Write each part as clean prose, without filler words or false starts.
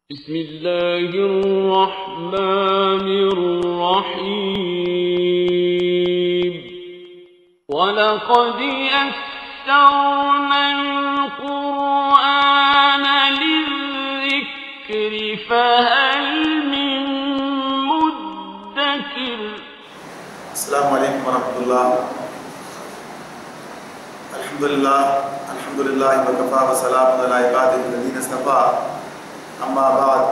بسم الله الرحمن الرحيم ولقد يسرنا القرآن للذكر فهل من مدكر. السلام عليكم ورحمة الله. الحمد لله وكفى وسلام على عباده الذين اصطفى. أما بعد،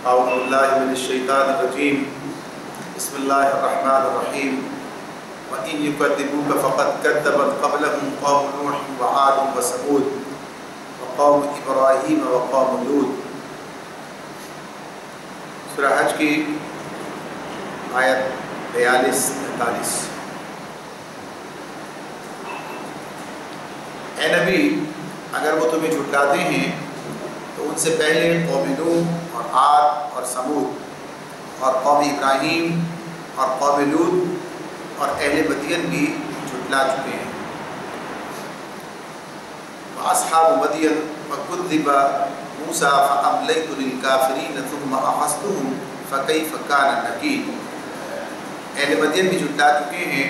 أعوذ بالله من الشيطان الرجيم. بسم الله الرحمن الرحيم. وإن يكذبوك فقد كذبت قبلهم قوم نوح وعاد وثمود وقوم إبراهيم وقوم لوط. سورہ حج کی آیت 42-43. اے نبی، اگر وہ تمہیں جھٹلاتے ہیں تو ان سے پہلے قوم نوح اور عاد اور ثمود اور قوم ابراہیم اور قوم لوط اور اہل مدین بھی جھٹلا چکے ہیں. وَأَصْحَابُ مَدْيَنَ وَكُذِّبَ مُوسَىٰ فَأَمْلَيْتُ لِلْكَافِرِينَ ثُمَّ أَخَذْتُهُمْ فَكَيْفَ كَانَ نَكِيرِ. اہل مدین بھی جھٹلا چکے ہیں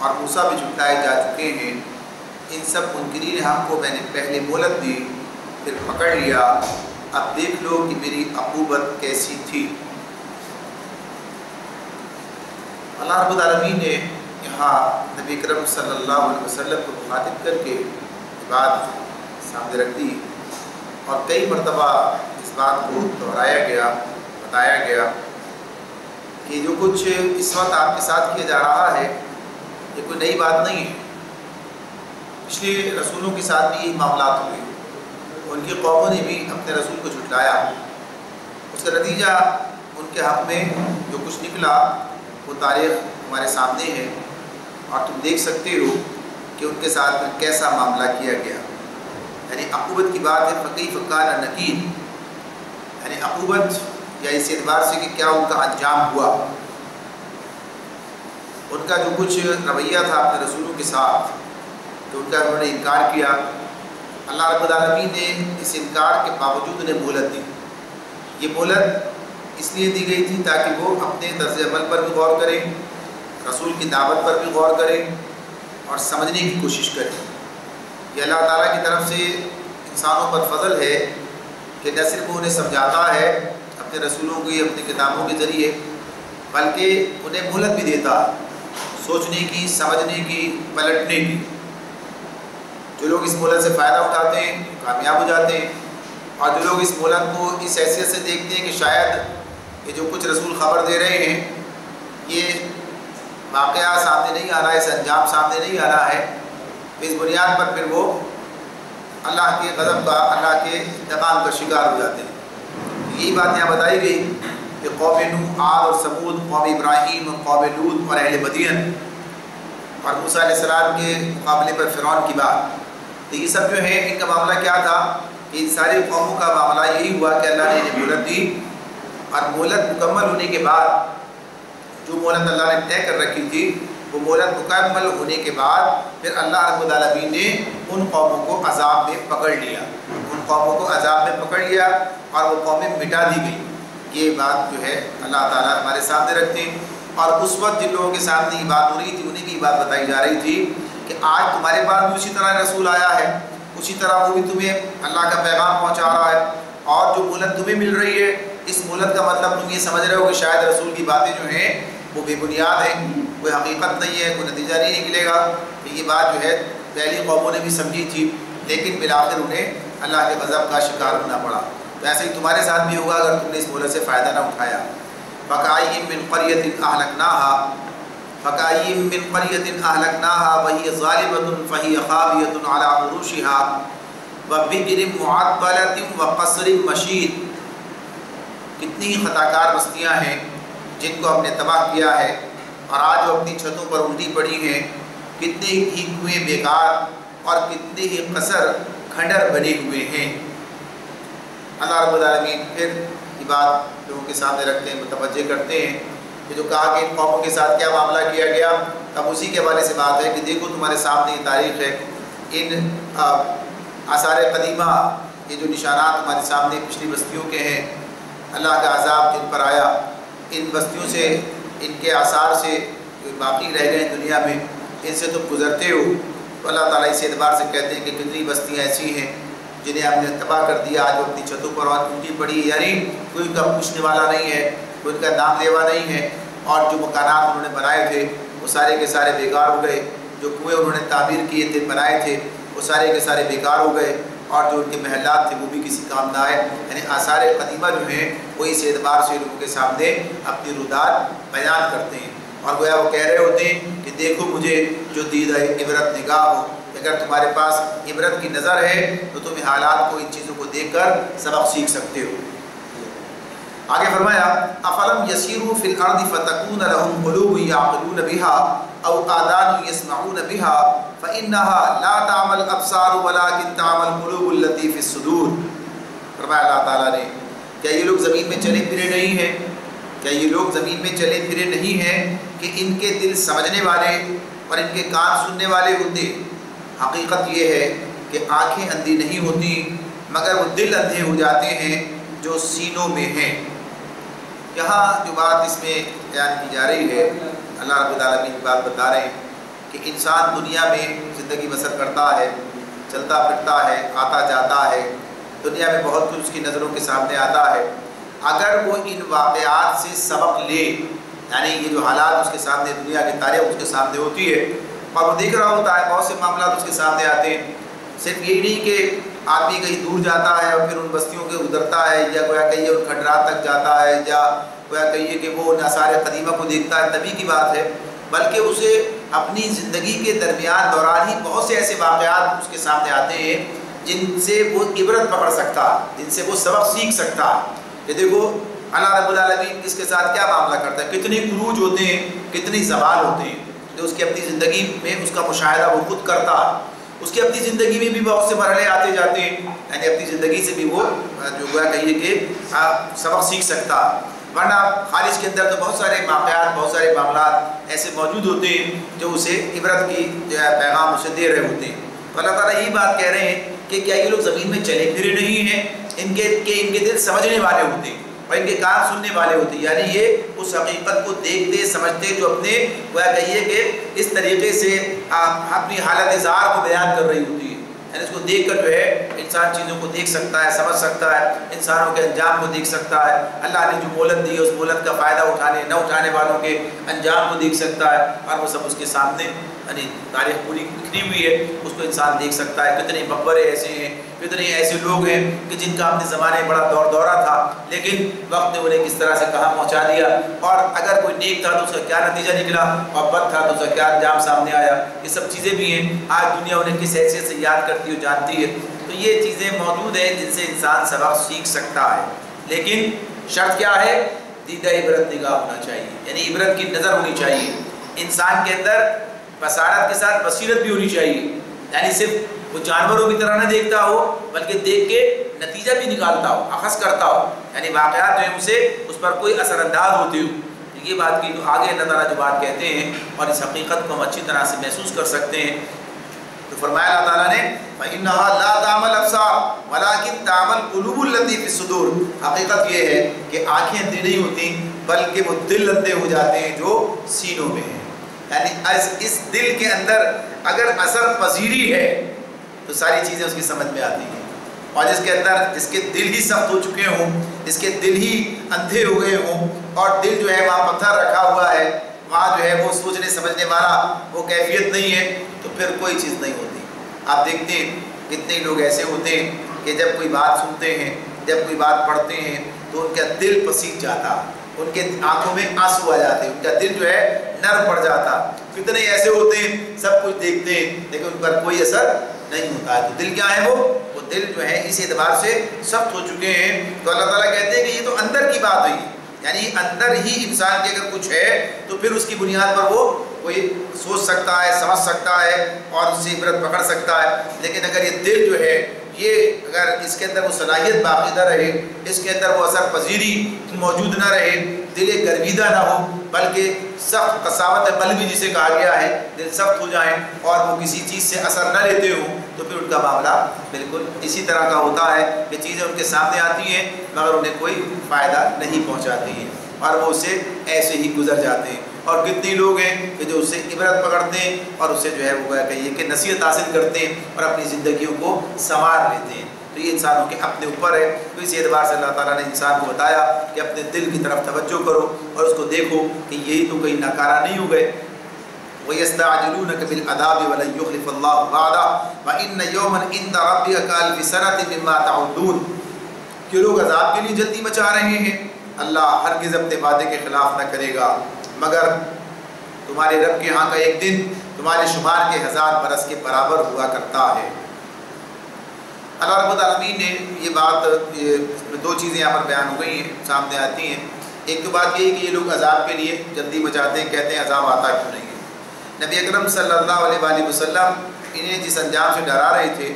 اور موسیٰ بھی جھٹلائے جا چکے ہیں. ان سب منکرین حق کو میں نے پہلے مہلت دی، پھر پکڑ لیا. اب دیکھ لو کہ میری عقوبت کیسی تھی. اللہ رب العالمین نے یہاں نبی اکرم صلی اللہ علیہ وسلم کو مخاطب کر کے بات سامنے رکھ دی اور کئی مرتبہ اس بات کو دہرایا گیا، بتایا گیا کہ جو کچھ اس وقت آپ کے ساتھ کیا جا رہا ہے یہ کوئی نئی بات نہیں ہے. پچھلے رسولوں کے ساتھ بھی یہی معاملات ہوئے. ان کی قوموں نے بھی اپنے رسول کو جھٹلایا. اس کا نتیجہ ان کے حق میں جو کچھ نکلا وہ تاریخ ہمارے سامنے ہے اور تم دیکھ سکتے ہو کہ ان کے ساتھ کیسا معاملہ کیا گیا. یعنی عقوبت کی بات ہے فَكَيْفَ كَانَ نَكِيرِ. یعنی عقوبت یا اس اعتبار سے کہ کیا ان کا انجام ہوا. ان کا جو کچھ رویہ تھا اپنے رسولوں کے ساتھ تو ان کا انہوں نے انکار کیا. اللہ رب العالمین نے اس انکار کے باوجود انہیں مہلت دی. یہ مہلت اس لیے دی گئی تھی تاکہ وہ اپنے طرز عمل پر بھی غور کریں، رسول کی دعوت پر بھی غور کریں اور سمجھنے کی کوشش کریں. یہ اللہ تعالیٰ کی طرف سے انسانوں پر فضل ہے کہ نہ صرف وہ انہیں سمجھاتا ہے اپنے رسولوں کی اپنی کتابوں کے ذریعے، بلکہ انہیں مہلت بھی دیتا سوچنے کی، سمجھنے کی، پلٹنے کی. جو لوگ اس مہلت سے فائدہ اٹھاتے ہیں کامیاب ہو جاتے ہیں، اور جو لوگ اس مہلت کو اس حیثیت سے دیکھتے ہیں کہ شاید یہ جو کچھ رسول خبر دے رہے ہیں یہ واقعہ سامنے نہیں آ رہا ہے، اس انجام سامنے نہیں آ رہا ہے، اس بنیاد پر پھر وہ اللہ کے غضب کا، اللہ کے انتقام کا شکار ہو جاتے ہیں. یہی بات یہاں بتائی گئی کہ قوم نوح، عاد اور ثمود، قوم ابراہیم، قوم لوط اور اہل مدین اور موسیٰ علیہ السلام کے مقابلے پر فرعون کی بات. تو یہ سب جو ہے ان کا معاملہ کیا تھا کہ ان ساری قوموں کا معاملہ یہی ہوا کہ اللہ نے انہیں مہلت دی اور مہلت مکمل ہونے کے بعد جو مہلت اللہ نے طے کر رکھی تھی وہ مہلت مکمل ہونے کے بعد پھر اللہ رب العالمین نے ان قوموں کو عذاب میں پکڑ لیا. ان قوموں کو عذاب میں پکڑ لیا اور وہ قومیں مٹا دی گئی. یہ بات جو ہے اللہ تعالیٰ ہمارے سامنے رکھتے ہیں. اور اس وقت جن لوگوں کے سامنے یہ بات ہو رہی تھی انہیں کی بات بتائی جا رہی تھی کہ آج تمہارے پاس بھی اسی طرح رسول آیا ہے، اسی طرح وہ بھی تمہیں اللہ کا پیغام پہنچا رہا ہے، اور جو مہلت تمہیں مل رہی ہے اس مہلت کا مطلب تم یہ سمجھ رہے ہو کہ شاید رسول کی باتیں جو ہیں وہ بے بنیاد ہیں، کوئی حقیقت نہیں ہے، کوئی نتیجہ نہیں نکلے گا. تو یہ بات جو ہے پہلی قوموں نے بھی سمجھی تھی، لیکن بالآخر انہیں اللہ کے غضب کا شکار ہونا پڑا. تو ایسے ہی تمہارے ساتھ بھی ہوگا اگر تم نے اس مہلت سے فائدہ نہ اٹھایا. فَكَأَيِّن مِّن قَرْيَةٍ أَهْلَكْنَاهَا وَهِيَ ظَالِمَةٌ فَهِيَ خَاوِيَةٌ عَلَىٰ عُرُوشِهَا وَبِئْرٍ مُّعَطَّلَةٍ وَقَصْرٍ مَّشِيدٍ. کتنی ہی خطاکار بستیاں ہیں جن کو ہم نے تباہ کیا ہے اور آج وہ اپنی چھتوں پر الٹی پڑی ہیں. کتنے ہی کنویں بیکار اور کتنے ہی قصر کھنڈر بنے ہوئے ہیں. اللہ رب العالمین پھر یہ بات لوگوں کے سامنے رکھتے ہیں، متوجہ کرتے ہیں کہ جو کہا کہ ان قوموں کے ساتھ کیا معاملہ کیا گیا. اب اسی کے حوالے سے بات ہے کہ دیکھو تمہارے سامنے یہ تاریخ ہے، ان آثار قدیمہ یہ جو نشانات ہمارے سامنے پچھلی بستیوں کے ہیں، اللہ کا عذاب جن پر آیا، ان بستیوں سے، ان کے آثار سے جو باقی رہ گئے دنیا میں، ان سے تم گزرتے ہو، تو اللہ تعالیٰ اس اعتبار سے کہتے ہیں کہ کتنی بستیاں ایسی ہیں جنہیں ہم نے تباہ کر دیا، آج وہ اپنی چھتوں پر ٹوٹی پڑی ہے، یعنی کوئی ان کا پوچھنے والا نہیں ہے، کوئی ان کا نام لیوا نہیں ہے، اور جو مکانات انہوں نے بنائے تھے وہ سارے کے سارے بیکار ہو گئے، جو کنویں انہوں نے تعمیر کیے تھے، بنائے تھے، وہ سارے کے سارے بیکار ہو گئے، اور جو ان کے محلات تھے وہ بھی کسی کام نہ آئے۔ یعنی آثار قدیمہ جو ہیں وہ اس اعتبار سے لوگوں کے سامنے اپنی رودات بیان کرتے ہیں، اور گویا وہ کہہ رہے ہوتے ہیں کہ دیکھو مجھے جو دید عبرت نگاہ ہو، اگر تمہارے پاس عبرت کی نظر ہے تو تم حالات کو، ان چیزوں کو دیکھ کر سبق سیکھ سکتے ہو۔ آگے فرمایا افلم یسیروا فی الارض فتکون لهم قلوب یعقلون بها او آذان یسمعون بها فانها لا تعمى الابصار ولكن تعمى القلوب التي في الصدور۔ فرمایا اللہ تعالیٰ نے کیا یہ لوگ زمین میں چلے پھرے نہیں ہیں، کیا یہ لوگ زمین میں چلے پھرے نہیں ہیں کہ ان کے دل سمجھنے والے اور ان کے کان سننے والے ہوتے؟ حقیقت یہ ہے کہ آنکھیں اندھی نہیں ہوتی مگر وہ دل اندھے ہو جاتے ہیں جو سینوں میں ہیں۔ یہاں جو بات اس میں بیان کی جا رہی ہے، اللہ رب العالمین کی بات بتا رہے ہیں کہ انسان دنیا میں زندگی بسر کرتا ہے، چلتا پھرتا ہے، آتا جاتا ہے، دنیا میں بہت کچھ اس کی نظروں کے سامنے آتا ہے۔ اگر وہ ان واقعات سے سبق لے، یعنی یہ جو حالات اس کے سامنے، دنیا کی تاریخ اس کے سامنے ہوتی ہے اور وہ دیکھ رہا ہوتا ہے، بہت سے معاملات اس کے سامنے آتے ہیں، صرف یہی نہیں کہ آدمی کہیں دور جاتا ہے اور پھر ان بستیوں کے گزرتا ہے، یا گویا کہیے ان کھنڈرات تک جاتا ہے، یا گویا کہیے کہ وہ ان آثار قدیمہ کو دیکھتا ہے، تبھی کی بات ہے، بلکہ اسے اپنی زندگی کے درمیان دوران ہی بہت سے ایسے واقعات اس کے سامنے آتے ہیں جن سے وہ عبرت پکڑ سکتا ہے، جن سے وہ سبق سیکھ سکتا ہے کہ دیکھو اللہ رب العالمین کس کے ساتھ کیا معاملہ کرتا ہے، کتنے عروج ہوتے ہیں، کتنی زوال ہوتے ہیں، جو اس کی اپنی زندگی میں اس کا مشاہدہ وہ خود کرتا ہے۔ اس کی اپنی زندگی میں بھی بہت سے مرحلے آتے جاتے ہیں، یعنی اپنی زندگی سے بھی وہ جو گویا کہیے کہ سبق سیکھ سکتا ہے، ورنہ خارج کے اندر تو بہت سارے واقعات، بہت سارے معاملات ایسے موجود ہوتے ہیں جو اسے عبرت کی جو ہے پیغام اسے دے رہے ہوتے ہیں۔ تو اللہ تعالیٰ یہی بات کہہ رہے ہیں کہ کیا یہ لوگ زمین میں چلے پھرے نہیں ہیں، ان کے دل سمجھنے والے ہوتے ہیں اور ان کے کان سننے والے ہوتے ہیں، یعنی یہ اس حقیقت کو دیکھتے سمجھتے جو اپنے گویا کہیے کہ اس طریقے سے اپنی حالت اظہار کو بیان کر رہی ہوتی ہے، یعنی اس کو دیکھ کر جو ہے انسان چیزوں کو دیکھ سکتا ہے، سمجھ سکتا ہے، انسانوں کے انجام کو دیکھ سکتا ہے، اللہ نے جو مہلت دی ہے اس مہلت کا فائدہ اٹھانے نہ اٹھانے والوں کے انجام کو دیکھ سکتا ہے، اور وہ سب اس کے سامنے، یعنی تاریخ پوری لکھی ہوئی ہے، اس کو انسان دیکھ سکتا ہے۔ کتنے مقبرے ایسے ہیں، کتنے ایسے لوگ ہیں کہ جن کا اپنے زمانے میں بڑا دورہ تھا، لیکن وقت نے انہیں کس طرح سے کہاں پہنچا دیا، اور اگر کوئی نیک تھا تو اس کا کیا نتیجہ نکلا، اور بد تھا تو اس کا کیا انجام سامنے آیا۔ یہ سب چیزیں بھی ہیں، آج دنیا انہیں کس حیثیت سے یاد کرتی اور جانتی ہے۔ تو یہ چیزیں موجود ہیں جن سے انسان سبق سیکھ سکتا ہے، لیکن شرط کیا ہے؟ دیدہ عبرت نگاہ ہونا چاہیے، یعنی عبرت کی نظر ہونی چاہیے، انسان کے اندر بصارت کے ساتھ بصیرت بھی ہونی چاہیے، یعنی صرف وہ جانوروں کی طرح نہ دیکھتا ہو بلکہ دیکھ کے نتیجہ بھی نکالتا ہو، اخذ کرتا ہو، یعنی واقعات جو ہیں اسے اس پر کوئی اثر انداز ہوتے ہو۔ یہ بات کی تو آگے اللہ تعالیٰ جو بات کہتے ہیں اور اس حقیقت کو ہم اچھی طرح سے محسوس کر سکتے ہیں، تو فرمایا اللہ تعالیٰ نے فَإِنَّهَا لَا تَعْمَى الْأَبْصَارُ وَلَكِنْ تَعْمَى الْقُلُوبُ الَّتِي فِي الصُّدُورِ۔ حقیقت یہ ہے کہ آنکھیں اندھی نہیں ہوتی بلکہ وہ دل اندھے ہو جاتے ہیں جو سینوں میں ہیں، یعنی اس دل کے اندر اگر اثر پذیری ہے تو ساری چیزیں اس کی سمجھ میں آتی ہیں، اور جس کے دل ہی سخت ہو چکے ہوں، جس کے دل ہی اندھے ہو گئے ہوں، اور دل جو ہے وہاں پتھر رکھا ہوا ہے، وہاں جو ہے وہ سوچنے سمجھنے والا وہ کیفیت نہیں ہے، تو پھر کوئی چیز نہیں ہوتی۔ آپ دیکھتے ہیں کتنے لوگ ایسے ہوتے ہیں کہ جب کوئی بات سنتے ہیں، جب کوئی بات پڑھتے ہیں تو ان کا دل پسیج جاتا، ان کے آنکھوں میں آنسو آ جاتے، ان کا دل جو ہے نرم پڑ جاتا۔ کتنے ایسے ہوتے ہیں سب کچھ دیکھتے ہیں لیکن ان پر کوئی اثر نہیں ہوتا ہے۔ تو دل کیا ہے؟ وہ دل جو ہے اس اعتبار سے سخت ہو چکے ہیں۔ تو اللہ تعالیٰ کہتے ہیں کہ یہ تو اندر کی بات ہوئی، یعنی اندر ہی انسان کے اگر کچھ ہے تو پھر اس کی بنیاد پر وہ کوئی سوچ سکتا ہے، سمجھ سکتا ہے اور اس سے عبرت پکڑ سکتا ہے، لیکن اگر یہ دل جو ہے یہ اگر اس کے اندر وہ صلاحیت باقی نہ رہے، اس کے اندر وہ اثر پذیری موجود نہ رہے، دل گرویدہ نہ ہو بلکہ سخت قساوت قلبی جسے کہا گیا ہے، دل سخت ہو جائیں اور وہ کسی چیز سے اثر نہ لیتے ہوں، تو پھر ان کا معاملہ بالکل اسی طرح کا ہوتا ہے کہ چیزیں ان کے سامنے آتی ہیں مگر انہیں کوئی فائدہ نہیں پہنچاتی ہیں اور وہ اس سے ایسے ہی گزر جاتے ہیں. اور کتنے لوگ ہیں کہ جو اس سے عبرت پکڑتے ہیں اور اس سے جو ہے وہ کہیے کہ نصیحت حاصل کرتے ہیں اور اپنی زندگیوں کو سنوار لیتے ہیں. تو یہ انسانوں کے اپنے اوپر ہے. تو اس اعتبار سے اللہ تعالیٰ نے انسان کو بتایا کہ اپنے دل کی طرف توجہ کرو اور اس کو دیکھو کہ یہی تو کہیں ناکارہ نہیں ہو گئے. وَيَسْتَعْجِلُونَكَ بِالْعَذَابِ وَلَنْ يُخْلِفَ اللَّهُ وَعْدَهُ وَإِنَّ يَوْمًا عِندَ رَبِّكَ كَأَلْفِ سَنَةٍ مِّمَّا تَعُدُّونَ. کہ لوگ عذاب کے لیے جلدی مچا رہے ہیں. اللہ ہرگز اپنے وعدے کے خلاف نہ کرے گا مگر تمہارے رب کے ہاں کا ایک دن تمہارے شمار کے 1000 برس کے برابر ہوا کرتا ہے. اللہ رب العالمین نے یہ بات دو چیزیں یہاں پر بیان ہو گئی ہیں سامنے آتی ہیں. ایک تو بات یہ ہے کہ یہ لوگ عذاب کے لیے جلدی مچاتے ہیں, کہتے ہیں عذاب آتا کیوں نہیں ہے. نبی اکرم صلی اللہ علیہ وآلہ وسلم انہیں جس انجام سے ڈرا رہے تھے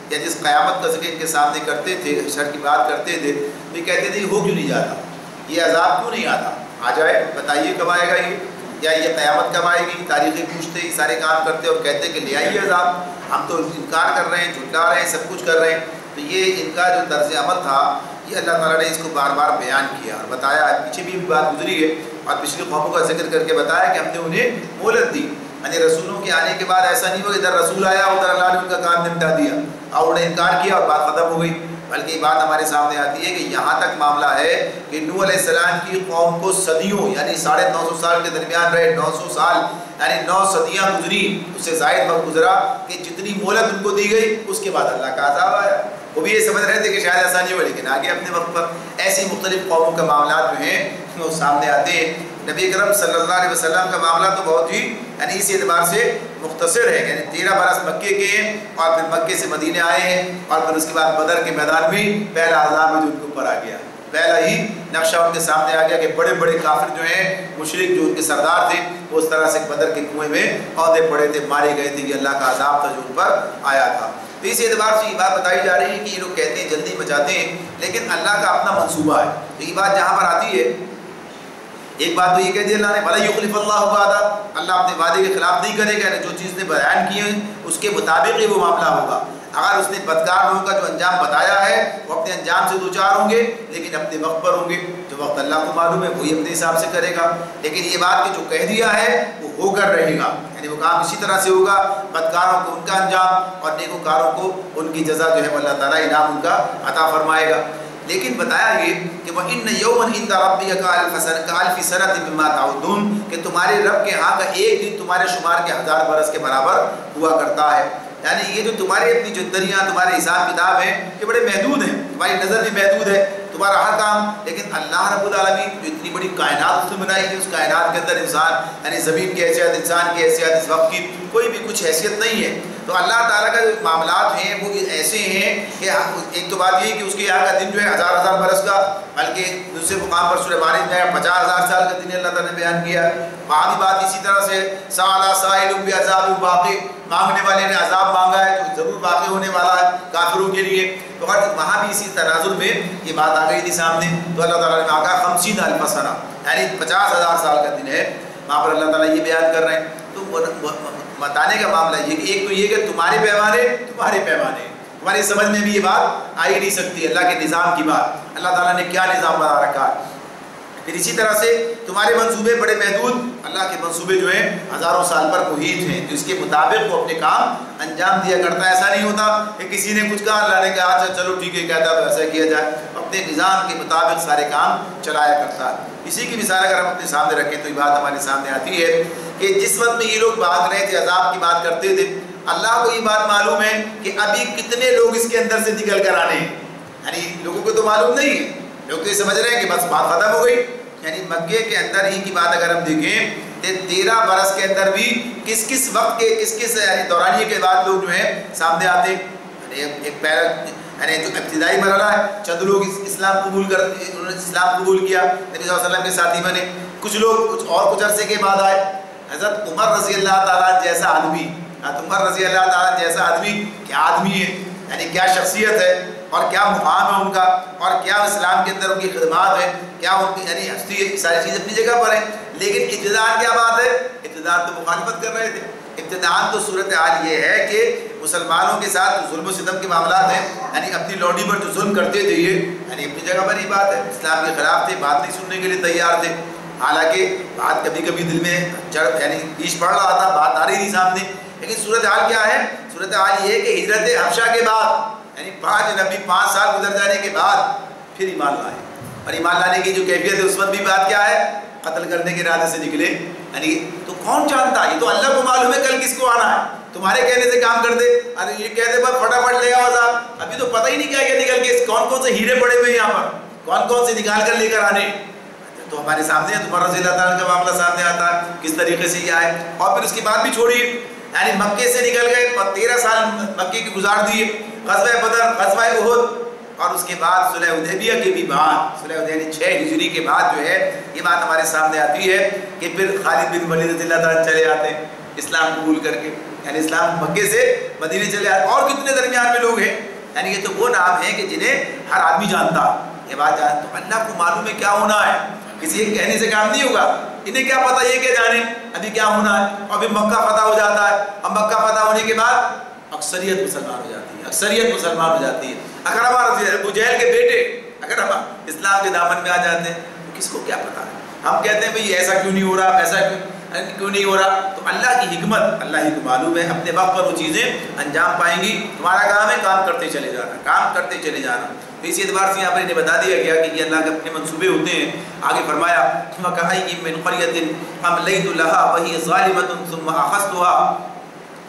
یا جس قیامت کا ذکر ان کے سامنے کرتے تھے, شر کی بات کرتے تھے, تو یہ کہتے تھے ہو کیوں نہیں جاتا, یہ عذاب کیوں نہیں آتا, آ جائے بتائیے کب آئے گا یہ, یا یہ قیامت کب آئے گی. تاریخیں پوچھتے ہی سارے کام کرتے اور کہتے کہ لے آئیے عذاب, ہم تو انکار کر رہے ہیں, جھٹلا رہے ہیں, سب کچھ کر رہے ہیں. تو یہ ان کا جو طرز عمل تھا یہ اللہ تعالیٰ نے اس کو بار بار بیان کیا اور بتایا. پیچھے بھی بات گزری ہے اور پچھلی قوموں کا ذکر کر کے بتایا کہ ہم نے انہیں مہلت دی. یعنی رسولوں کے آنے کے بعد ایسا نہیں ہوا کہ ادھر رسول آیا ادھر اللہ نے ان کا کام نمٹا دیا اور انہیں انکار کیا اور بات ختم ہو گئی. بلکہ یہ بات ہمارے سامنے آتی ہے کہ یہاں تک معاملہ ہے کہ نوح علیہ السلام کی قوم کو صدیوں یعنی 950 سال کے درمیان رہے, 900 سال یعنی 9 صدیاں گزری, اس سے زائد وقت گزرا کہ جتنی مہلت ان کو دی گئی اس کے بعد اللہ کا عذاب آیا. وہ بھی یہ سمجھ رہے تھے کہ شاید ایسا نہیں ہوا لیکن آگے اپنے وقت پر. ایسی مختلف قوموں کے معاملات جو ہیں وہ سامنے آتے ہیں. نبی اکرم صلی اللہ علیہ وسلم کا معاملہ تو بہت ہی یعنی اس اعتبار سے مختصر ہے, یعنی 13 برس مکے کے ہیں اور پھر مکے سے مدینے آئے ہیں اور پھر اس کے بعد بدر کے میدان میں پہلا عذاب ہے جو ان کے اوپر آ گیا. پہلا ہی نقشہ ان کے سامنے آ گیا کہ بڑے بڑے کافر جو ہیں مشرک جو ان کے سردار تھے وہ اس طرح سے بدر کے کنویں میں عہدے پڑے تھے, مارے گئے تھے. یہ اللہ کا عذاب تھا جو ان پر آیا تھا. تو اس اعتبار سے یہ بات بتائی جا رہی ہے کہ یہ لوگ کہتے ہیں جلدی بچاتے ہیں لیکن اللہ کا اپنا منصوبہ ہے. تو یہ بات جہاں پر آتی ہے ایک بات تو یہ کہہ دی اللہ نے بھلا یخلف اللہ وعدہ, اللہ اپنے وعدے کے خلاف نہیں کرے گا, جو چیز نے بیان کی ہے اس کے مطابق ہی وہ معاملہ ہوگا. اگر اس نے بدکار لوگوں کا جو انجام بتایا ہے وہ اپنے انجام سے دوچار ہوں گے لیکن اپنے وقت پر ہوں گے. جو وقت اللہ کو معلوم ہے وہی اپنے حساب سے کرے گا. لیکن یہ بات کہ جو کہہ دیا ہے وہ ہو کر رہے گا, یعنی وہ کام اسی طرح سے ہوگا. بدکاروں کو ان کا انجام اور نیکوکاروں کو ان کی جزا جو ہے اللہ تعالیٰ انعام ان کا عطا فرمائے گا. لیکن بتایا یہ کہ وَإِنَّ يَوْمًا عِندَ رَبِّكَ كَأَلْفِ سَنَةٍ مِّمَّا تَعُدُّونَ کہ تمہارے رب کے ہاں کا ایک دن تمہارے شمار کے 1000 برس کے برابر ہوا کرتا ہے. یعنی یہ جو تمہاری اپنی جدریاں تمہارے حساب کتاب ہیں یہ بڑے محدود ہیں, تمہاری نظر بھی محدود ہے, تمہارا ہر کام. لیکن اللہ رب العالمین جو اتنی بڑی کائنات اس نے بنائی ہے, اس کائنات کے اندر انسان یعنی زمین کی حیثیت, انسان کی حیثیت, اس وقت کی کوئی بھی کچھ حیثیت نہیں ہے. تو اللہ تعالیٰ کا جو معاملات ہیں وہ ایسے ہیں کہ ایک تو بات یہ ہے کہ اس کے یہاں کا دن جو ہے 1000 برس کا, بلکہ دوسرے مقام پر سورہ مائدہ میں 50,000 سال کا دن اللہ تعالیٰ نے بیان کیا ہے. وہاں بھی بات اسی طرح سے سأل سائل بعذاب واقع, مانگنے والے نے عذاب مانگا ہے تو ضرور واقع ہونے والا ہے کافروں کے لیے. تو وہاں بھی اسی تناظر میں یہ بات آ گئی تھی سامنے. تو اللہ تعالیٰ نے کہا 50,000 سنہ یعنی 50,000 سال کا دن ہے, وہاں پر اللہ تعالیٰ یہ بیان کر رہے ہیں. تو بتانے کا معاملہ یہ کہ ایک تو یہ کہ تمہارے پیمانے تمہاری سمجھ میں بھی یہ بات آ ہی نہیں سکتی. اللہ کے نظام کی بات, اللہ تعالیٰ نے کیا نظام بنا رکھا ہے. پھر اسی طرح سے تمہارے منصوبے بڑے محدود, اللہ کے منصوبے جو ہیں ہزاروں سال پر محیط ہیں, تو اس کے مطابق وہ اپنے کام انجام دیا کرتا ہے. ایسا نہیں ہوتا کہ کسی نے کچھ کہا اللہ نے کہا اچھا چلو ٹھیک ہے کہتا تو ایسا کیا جائے, اپنے نظام کے مطابق سارے کام چلایا کرتا ہے. اسی کی مثال اگر ہم اپنے سامنے رکھیں تو یہ بات ہمارے سامنے آتی ہے کہ جس وقت میں یہ لوگ بھاگ رہے تھے عذاب کی بات کرتے تھے, اللہ کو یہ بات معلوم ہے کہ ابھی کتنے لوگ اس کے اندر سے نکل کر آنے ہیں. یعنی لوگوں کو تو معلوم نہیں ہے, لوگ تو یہ سمجھ رہے ہیں کہ بس بات ختم ہو گئی. یعنی مکے کے اندر ہی کی بات اگر ہم دیکھیں تو 13 برس کے اندر بھی کس کس وقت کے کس یعنی دورانیے کے بعد لوگ جو ہیں سامنے آتے. ایک یعنی جو ابتدائی مرحلہ ہے, چند لوگ اسلام قبول انہوں نے اسلام قبول کیا, نبی صلی اللہ علیہ وسلم کے ساتھی بنے. کچھ لوگ کچھ عرصے کے بعد آئے. حضرت عمر رضی اللہ تعالیٰ جیسا آدمی, عمر رضی اللہ تعالیٰ جیسا آدمی کیا آدمی ہے, یعنی کیا شخصیت ہے اور کیا مقام ہے ان کا, اور کیا اسلام کے اندر ان کی خدمات ہیں, کیا ان کی یعنی ہستی, ساری چیزیں اپنی جگہ پر ہیں. لیکن ابتداء کیا بات ہے, ابتداء تو مخالفت کر رہے تھے. ابتداء تو صورتحال یہ ہے کہ مسلمانوں کے ساتھ ظلم و ستم کے معاملات ہیں، یعنی اپنی لوڈی پر جو ظلم کرتے تھے یہ یعنی اپنی جگہ پر ہی بات ہے، اسلام کے خلاف تھے، بات نہیں سننے کے لیے تیار تھے، حالانکہ بات کبھی کبھی دل میں یعنی پیش پڑ رہا تھا، بات آ رہی تھی سامنے، لیکن صورتحال کیا ہے؟ صورتحال یہ ہے کہ ہجرت حبشہ کے بعد یعنی 5 سال گزر جانے کے بعد پھر ایمان لائے، اور ایمان لانے کی جو کیفیت ہے اس وقت بھی بات کیا ہے؟ قتل کرنے کے ارادے سے نکلے، یعنی تو کون جانتا؟ یہ تو اللہ کو معلوم ہے کل کس کو آنا ہے، تمہارے کہنے سے کام کر دے، ارے یہ کہہ دے بس فٹافٹ لے آؤ صاحب، ابھی تو پتہ ہی نہیں کیا نکل کے کون کون سے ہیرے پڑے ہوئے یہاں پر، کون کون سے نکال کر لے کر آنے، تو ہمارے سامنے ہے، عمر رضی اللہ تعالیٰ کا معاملہ سامنے آتا ہے کس طریقے سے یہ آئے، اور پھر اس کی بات بھی چھوڑیے، یعنی مکے سے نکل گئے 13 سال مکے کی گزار دیے، غزوہ بدر، غزوہ احد، اور اس کے بعد صلح حدیبیہ کے بھی بعد، صلح حدیبیہ 6 ہجری کے بعد جو ہے یہ بات ہمارے سامنے آتی ہے کہ پھر خالد بن ولید رضی اللہ تعالیٰ چلے آتے ہیں اسلام قبول کر کے، یعنی اسلام مکے سے مدینے چلے آتے، اور کتنے درمیان میں لوگ ہیں، یعنی یہ تو وہ نام ہیں کہ جنہیں ہر آدمی جانتا، یہ بات جانتا، تو اللہ کو معلوم ہے کیا ہونا ہے، کسی کے کہنے سے کام نہیں ہوگا، انہیں کیا پتہ یہ کہ جانے ابھی کیا ہونا ہے، اور پھر مکہ فتح ہو جاتا ہے، اب مکہ فتح ہونے کے بعد اکثریت مسلمان ہو جاتی ہے، اکثریت مسلمان ہو جاتی ہے، اگر ہمارا ابو جہل کے بیٹے اگر ہم اسلام کے دامن میں آ جاتے ہیں تو کس کو کیا پتا ہے، ہم کہتے ہیں بھئی ایسا کیوں نہیں ہو رہا، ایسا کیوں نہیں ہو رہا، تو اللہ کی حکمت اللہ ہی کو معلوم ہے، اپنے وقت پر وہ چیزیں انجام پائیں گی، تمہارا کام ہے کام کرتے چلے جانا، کام کرتے چلے جانا، تو اسی اعتبار سے یہاں پر انہیں بتا دیا گیا کہ یہ اللہ کے اپنے منصوبے ہوتے ہیں، آگے فرمایا وَكَأَيٍّ مِّن قَرْيَةٍ أَمْلَيْتُ لَهَا وَهِيَ ظَالِمَةٌ ثُمَّ أَخَذْتُهَا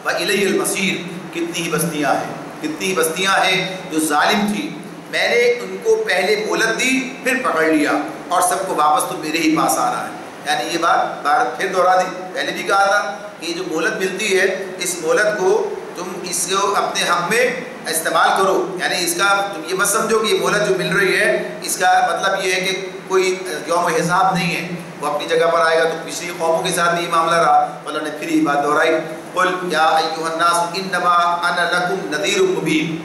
وَإِلَيَّ الْمَصِيرُ، کتنی ہی بستیاں ہیں، کتنی بستیاں ہیں جو ظالم تھی، میں نے ان کو پہلے مہلت دی پھر پکڑ لیا، اور سب کو واپس تو میرے ہی پاس آنا ہے، یعنی یہ بات پھر دہرا دی، پہلے بھی کہا تھا کہ یہ جو مہلت ملتی ہے اس مہلت کو تم اس کو اپنے حق میں استعمال کرو، یعنی اس کا تم یہ مت سمجھو کہ یہ مہلت جو مل رہی ہے اس کا مطلب یہ ہے کہ کوئی یوم حساب نہیں ہے، وہ اپنی جگہ پر آئے گا، تو پچھلی قوموں کے ساتھ بھی یہ معاملہ رہا، اللہ نے پھر یہ بات دہرائی، قل یا ایھا الناس انما انا لکم نذیر مبین،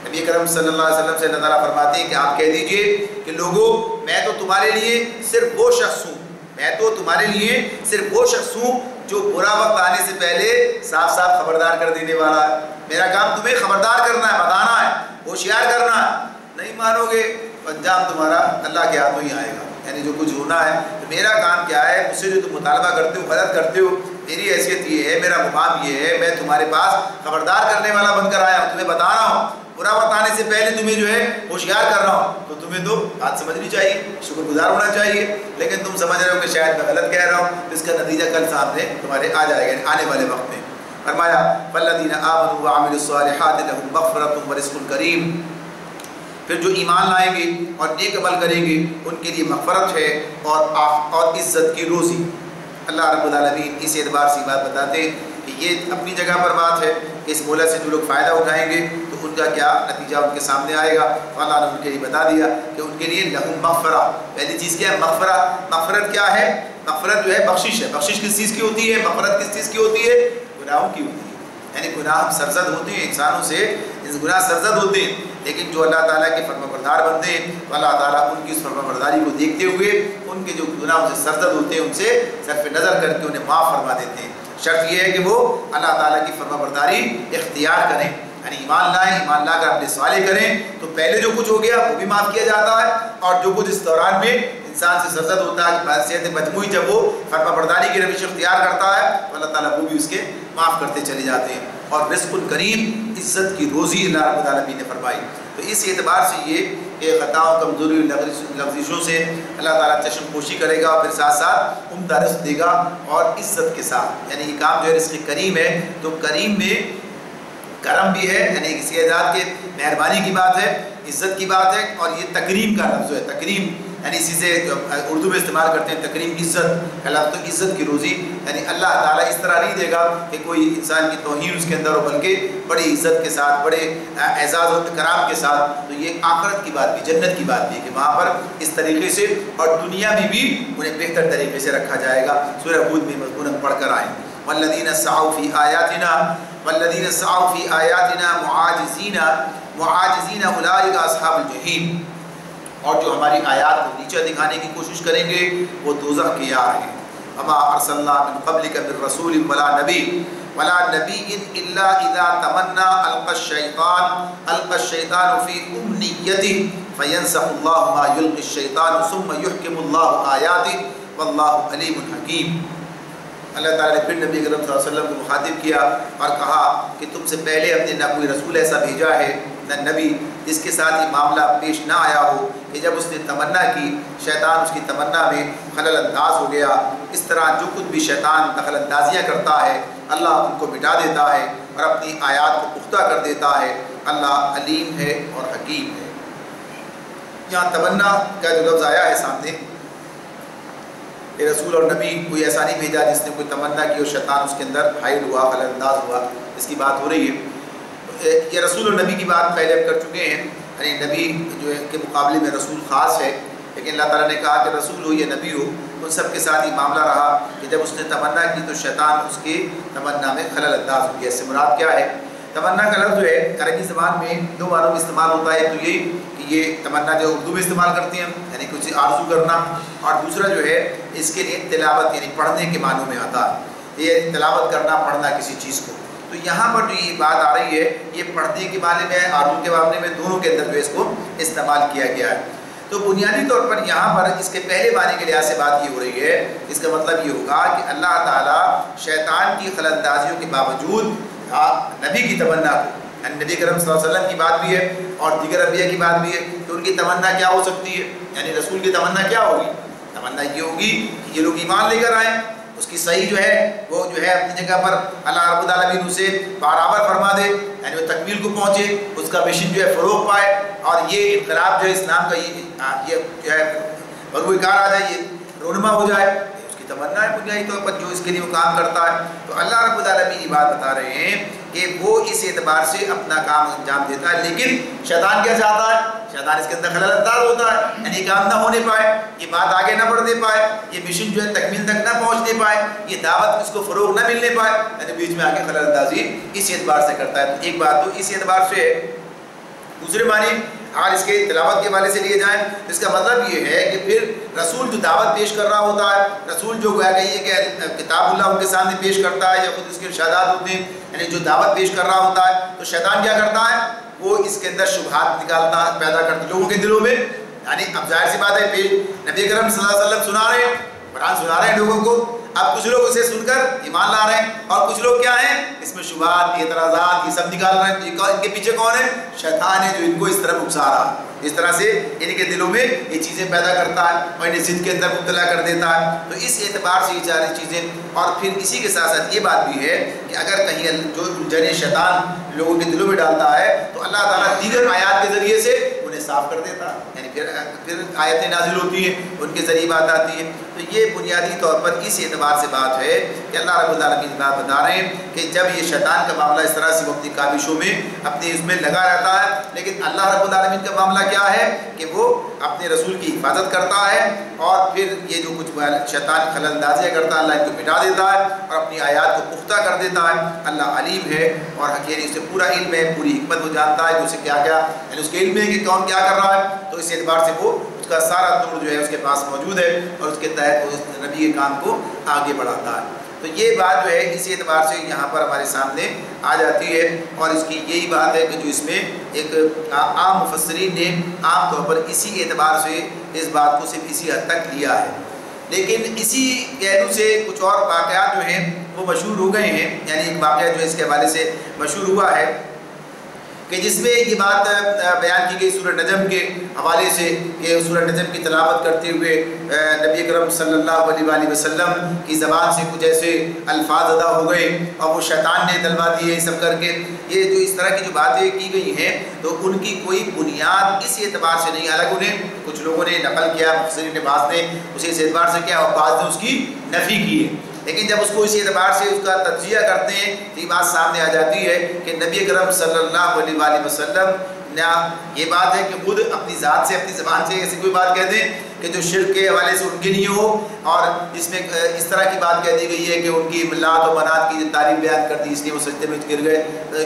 نبی کرم صلی اللہ علیہ وسلم سے اللہ تعالیٰ فرماتے ہیں کہ آپ کہہ دیجئے کہ لوگوں میں تو تمہارے لیے صرف وہ شخص ہوں، میں تو تمہارے لیے صرف وہ شخص ہوں جو برا وقت آنے سے پہلے صاف صاف خبردار کر دینے والا ہے، میرا کام تمہیں خبردار کرنا ہے، بتانا ہے، ہوشیار کرنا ہے، نہیں مانو گے انجام تمہارا اللہ کے ہاتھوں ہی آئے گا، یعنی جو کچھ ہونا ہے، تو میرا کام کیا ہے، مجھ سے جو تم مطالبہ کرتے ہو غلط کرتے ہو، میری حیثیت یہ ہے، میرا مقام یہ ہے، میں تمہارے پاس خبردار کرنے والا بن کر آیا ہوں، تمہیں بتا رہا ہوں، برا وقت آنے سے پہلے تمہیں جو ہے ہوشیار کر رہا ہوں، تو تمہیں تو بات سمجھنی چاہیے، شکر گزار ہونا چاہیے، لیکن تم سمجھ رہے ہو کہ شاید میں غلط کہہ رہا ہوں، اس کا نتیجہ کل سامنے تمہارے آ جائے گا آنے والے وقت میں۔ فرمایا فالذین آمنوا وعملوا الصالحات لهم مغفرۃ ورزق کریم، پھر جو ایمان لائیں گے اور نیک عمل کریں گے ان کے لیے مغفرت ہے اور عزت کی روزی۔ اللہ رب العالمین اس اعتبار سے بات بتاتے ہیں کہ یہ اپنی جگہ پر بات ہے کہ اس مہلت سے جو لوگ فائدہ اٹھائیں گے تو ان کا کیا نتیجہ ان کے سامنے آئے گا، اللہ نے ان کے لیے بتا دیا کہ ان کے لیے لہم مغفرہ، پہلی چیز کیا ہے مغفرہ، مغفرت کیا ہے، مغفرت جو ہے بخشش ہے، بخشش کس چیز کی ہوتی ہے، مغفرت کس چیز کی ہوتی ہے، گناہوں کی ہوتی ہے، یعنی گناہ سرزد ہوتے ہیں انسانوں سے، گناہ سرزد ہوتے ہیں، لیکن جو اللہ تعالیٰ کے فرما بردار بندے ہیں تو اللہ تعالیٰ ان کی اس فرما برداری کو دیکھتے ہوئے ان کے جو گناہ سے سرزد ہوتے ہیں ان سے صرف نظر کر کے انہیں معاف فرما دیتے ہیں۔ شرط یہ ہے کہ وہ اللہ تعالیٰ کی فرما برداری اختیار کریں، یعنی ایمان لائیں، ایمان لا کر اپنے سوالے کریں تو پہلے جو کچھ ہو گیا وہ بھی معاف کیا جاتا ہے، اور جو کچھ اس دوران میں انسان سے سرزد ہوتا ہے بحیثیت مجموعی جب وہ فرما برداری کی روش اختیار کرتا ہے تو اللہ تعالیٰ وہ بھی اس کے معاف کرتے چلے جاتے ہیں۔ اور رزق الکریم، عزت کی روزی اللہ رب العالمین نے فرمائی، تو اس اعتبار سے یہ کہ خطاؤں کمزوری لغزشوں سے اللہ تعالیٰ چشم پوشی کرے گا اور پھر ساتھ ساتھ عمدہ رزق دے گا اور عزت کے ساتھ، یعنی یہ کام جو ہے رزق کریم ہے، تو کریم میں کرم بھی ہے، یعنی کسی اعزاز کے مہربانی کی بات ہے، عزت کی بات ہے، اور یہ تکریم کا لفظ ہے، تکریم یعنی اسی سے اردو میں استعمال کرتے ہیں تکریم، عزت کا لفظ، تو عزت کی روزی، یعنی اللہ تعالیٰ اس طرح نہیں دے گا کہ کوئی انسان کی توہین اس کے اندر ہو، بلکہ بڑی عزت کے ساتھ، بڑے اعزاز و کرام کے ساتھ، تو یہ آخرت کی بات بھی، جنت کی بات بھی کہ وہاں پر اس طریقے سے، اور دنیا میں بھی انہیں بہتر طریقے سے رکھا جائے گا۔ سورہ ہود میں مضمون پڑھ کر آئیں، والذین سعوا فی آیاتنا والذین سعوا فی آیاتنا معاجزین اولئک اصحاب الجحیم، اور جو ہماری آیات کو نیچے دکھانے کی کوشش کریں گے وہ دوزخ کے یار ہیں۔ وما ارسلنا من قبلک من رسول ولا نبی ولا نبی الا اذا تمنا القى الشیطان فی امنیتہ فینسخ اللہ ما یلقی الشیطان ثم یحکم اللہ آیاتہ واللہ علیم حکیم۔ اللہ تعالیٰ نے پھر نبی کرم صلی اللہ علیہ وسلم کو مخاطب کیا اور کہا کہ تم سے پہلے ہم نے نہ کوئی رسول ایسا بھیجا ہے نہ نبی جس کے ساتھ یہ معاملہ پیش نہ آیا ہو کہ جب اس نے تمنا کی شیطان اس کی تمنا میں خلل انداز ہو گیا۔ اس طرح جو کچھ بھی شیطان دخل اندازیاں کرتا ہے اللہ ان کو مٹا دیتا ہے اور اپنی آیات کو پختہ کر دیتا ہے۔ اللہ علیم ہے اور حکیم ہے۔ یہاں تمنا کا جو لفظ آیا ہے سامنے، رسول اور نبی کوئی ایسا نہیں بھیجا جس نے کوئی تمنا کی اور شیطان اس کے اندر حائل ہوا خلل انداز ہوا، اس کی بات ہو رہی ہے۔ یہ رسول اور نبی کی بات پہلے ہم کر چکے ہیں، یعنی نبی جو ہے کے مقابلے میں رسول خاص ہے، لیکن اللہ تعالیٰ نے کہا کہ رسول ہو یا نبی ہو ان سب کے ساتھ یہ معاملہ رہا کہ جب اس نے تمنا کی تو شیطان اس کی تمنا میں خلل انداز ہو گیا۔ اس سے مراد کیا ہے؟ تمنا کا لفظ جو ہے عربی زبان میں دو معنوں میں استعمال ہوتا ہے، تو یہ کہ یہ تمنا جو اردو میں استعمال کرتے ہیں یعنی کچھ آرزو کرنا، اور دوسرا جو ہے اس کے لیے تلاوت یعنی پڑھنے کے معنوں میں آتا ہے، یہ تلاوت کرنا پڑھنا کسی چیز کو۔ تو یہاں پر جو یہ بات آ رہی ہے یہ پڑھنے کے معنی میں آرزو کے معاملے میں دونوں کے اندر جو اس کو استعمال کیا گیا ہے۔ تو بنیادی طور پر یہاں پر اس کے پہلے معنی کے لحاظ سے بات یہ ہو رہی ہے، اس کا مطلب یہ ہوگا کہ اللہ تعالیٰ شیطان کی خلل اندازیوں کے باوجود نبی کی تمنا کو، نبی کرم صلی اللہ علیہ وسلم کی بات بھی ہے اور دیگر انبیاء کی بات بھی ہے کہ ان کی تمنا کیا ہو سکتی ہے، یعنی رسول کی تمنا کیا ہوگی؟ تمنا یہ ہوگی کہ یہ لوگ ایمان لے کر آئیں، اس کی صحیح جو ہے وہ جو ہے اپنی جگہ پر اللہ رب العالمین اسے برابر فرما دے، یعنی وہ تکمیل کو پہنچے، اس کا مشن جو ہے فروغ پائے، اور یہ انقلاب جو ہے اسلام کا یہ جو ہے بروئے کار آ جائے، یہ رونما ہو جائے، اس کی تمنا ہے بنیادی طور پر جو اس کے لیے وہ کام کرتا ہے۔ تو اللہ رب العالمین یہ بات بتا رہے ہیں کہ وہ اس اعتبار سے اپنا کام انجام دیتا ہے، لیکن شیطان کیا چاہتا ہے؟ شیطان اس کے اندر خلل انداز ہوتا ہے، یعنی کام نہ ہونے پائے، یہ بات آگے نہ بڑھنے پائے، یہ مشن جو ہے تکمیل تک نہ پہنچنے پائے، یہ دعوت اس کو فروغ نہ ملنے پائے، یعنی بیچ میں آگے خلل اندازی اس اعتبار سے کرتا ہے۔ تو ایک بات تو اس اعتبار سے ہے۔ دوسرے معنی اگر اس کے تلاوت کے حوالے سے لیے جائیں تو اس کا مطلب یہ ہے کہ پھر رسول جو دعوت پیش کر رہا ہوتا ہے، رسول جو گویا کہ کتاب اللہ ان کے سامنے پیش کرتا ہے یا خود اس کے ارشادات ہوتے ہیں، یعنی جو دعوت پیش کر رہا ہوتا ہے تو شیطان کیا کرتا ہے؟ وہ اس کے اندر شبہات نکالتا پیدا کرتا لوگوں کے دلوں میں، یعنی اب ظاہر سی بات ہے نبی کرم صلی اللہ علیہ وسلم سنا رہے ہیں، قرآن سنا رہے ہیں لوگوں کو، اب کچھ لوگ اسے سن کر ایمان لا رہے ہیں اور کچھ لوگ کیا ہیں اس میں شبہات اعتراضات یہ سب نکال رہے ہیں۔ ان کے پیچھے کون ہے؟ شیطان ہے جو ان کو اس طرح اکسا رہا ہے، اس طرح سے ان کے دلوں میں یہ چیزیں پیدا کرتا ہے اور انہیں ضد کے اندر مبتلا کر دیتا ہے۔ تو اس اعتبار سے یہ ساری چیزیں، اور پھر اسی کے ساتھ ساتھ یہ بات بھی ہے کہ اگر کہیں جو الجھن شیطان لوگوں کے دلوں میں ڈالتا ہے تو اللہ تعالیٰ دیگر آیات کے ذریعے سے انہیں صاف کر دیتا ہے، یعنی پھر آیتیں نازل ہوتی ہیں ان کے ذریعے بات آتی ہے۔ تو یہ بنیادی طور پر اس اعتبار سے بات ہے کہ اللہ رب العالمین بات بتا رہے ہیں کہ جب یہ شیطان کا معاملہ اس طرح سے وہ اپنی کاوشوں میں اپنے اس میں لگا رہتا ہے، لیکن اللہ رب العالمین کا معاملہ کیا ہے کہ وہ اپنے رسول کی حفاظت کرتا ہے، اور پھر یہ جو کچھ شیطان خلل اندازیاں کرتا ہے اللہ ان کو مٹا دیتا ہے اور اپنی آیات کو پختہ کر دیتا ہے۔ اللہ علیم ہے اور حکیم، اسے پورا علم ہے، پوری حکمت وہ جانتا ہے کہ اسے کیا کیا، یعنی اس کے علم ہے کہ کون کیا کر رہا ہے، تو اس اعتبار سے وہ اس کا سارا نور جو ہے اس کے پاس موجود ہے اور اس کے تحت وہ اس نبی کے کام کو آگے بڑھاتا ہے۔ تو یہ بات جو ہے اس اعتبار سے یہاں پر ہمارے سامنے آ جاتی ہے، اور اس کی یہی بات ہے کہ جو اس میں ایک عام مفسرین نے عام طور پر اسی اعتبار سے اس بات کو صرف اسی حد تک لیا ہے، لیکن اسی پہلو سے کچھ اور واقعات جو ہیں وہ مشہور ہو گئے ہیں۔ یعنی ایک واقعہ جو اس کے حوالے سے مشہور ہوا ہے کہ جس میں یہ بات بیان کی گئی سورہ نجم کے حوالے سے کہ سورہ نجم کی تلاوت کرتے ہوئے نبی اکرم صلی اللہ علیہ وآلہ وسلم کی زبان سے کچھ ایسے الفاظ ادا ہو گئے اور وہ شیطان نے دلوا دیے سب کر کے، یہ جو اس طرح کی جو باتیں کی گئی ہیں تو ان کی کوئی بنیاد اس اعتبار سے نہیں، حالانکہ انہیں کچھ لوگوں نے نقل کیا، مفسرین نے بعض نے اسے اس اعتبار سے کیا اور بعض نے اس کی نفی کی ہے، لیکن جب اس کو اسی اعتبار سے اس کا تجزیہ کرتے ہیں تو یہ بات سامنے آ جاتی ہے کہ نبی اکرم صلی اللہ علیہ وآلہ وسلم نہ یہ بات ہے کہ خود اپنی ذات سے اپنی زبان سے ایسی کوئی بات کہہ دیں کہ جو شرک کے حوالے سے ان کے لیے ہو، اور اس میں اس طرح کی بات کہہ دی گئی ہے کہ ان کی لات و منات کی تعریف بیان کر دی اس لیے وہ سجدے میں گر گئے۔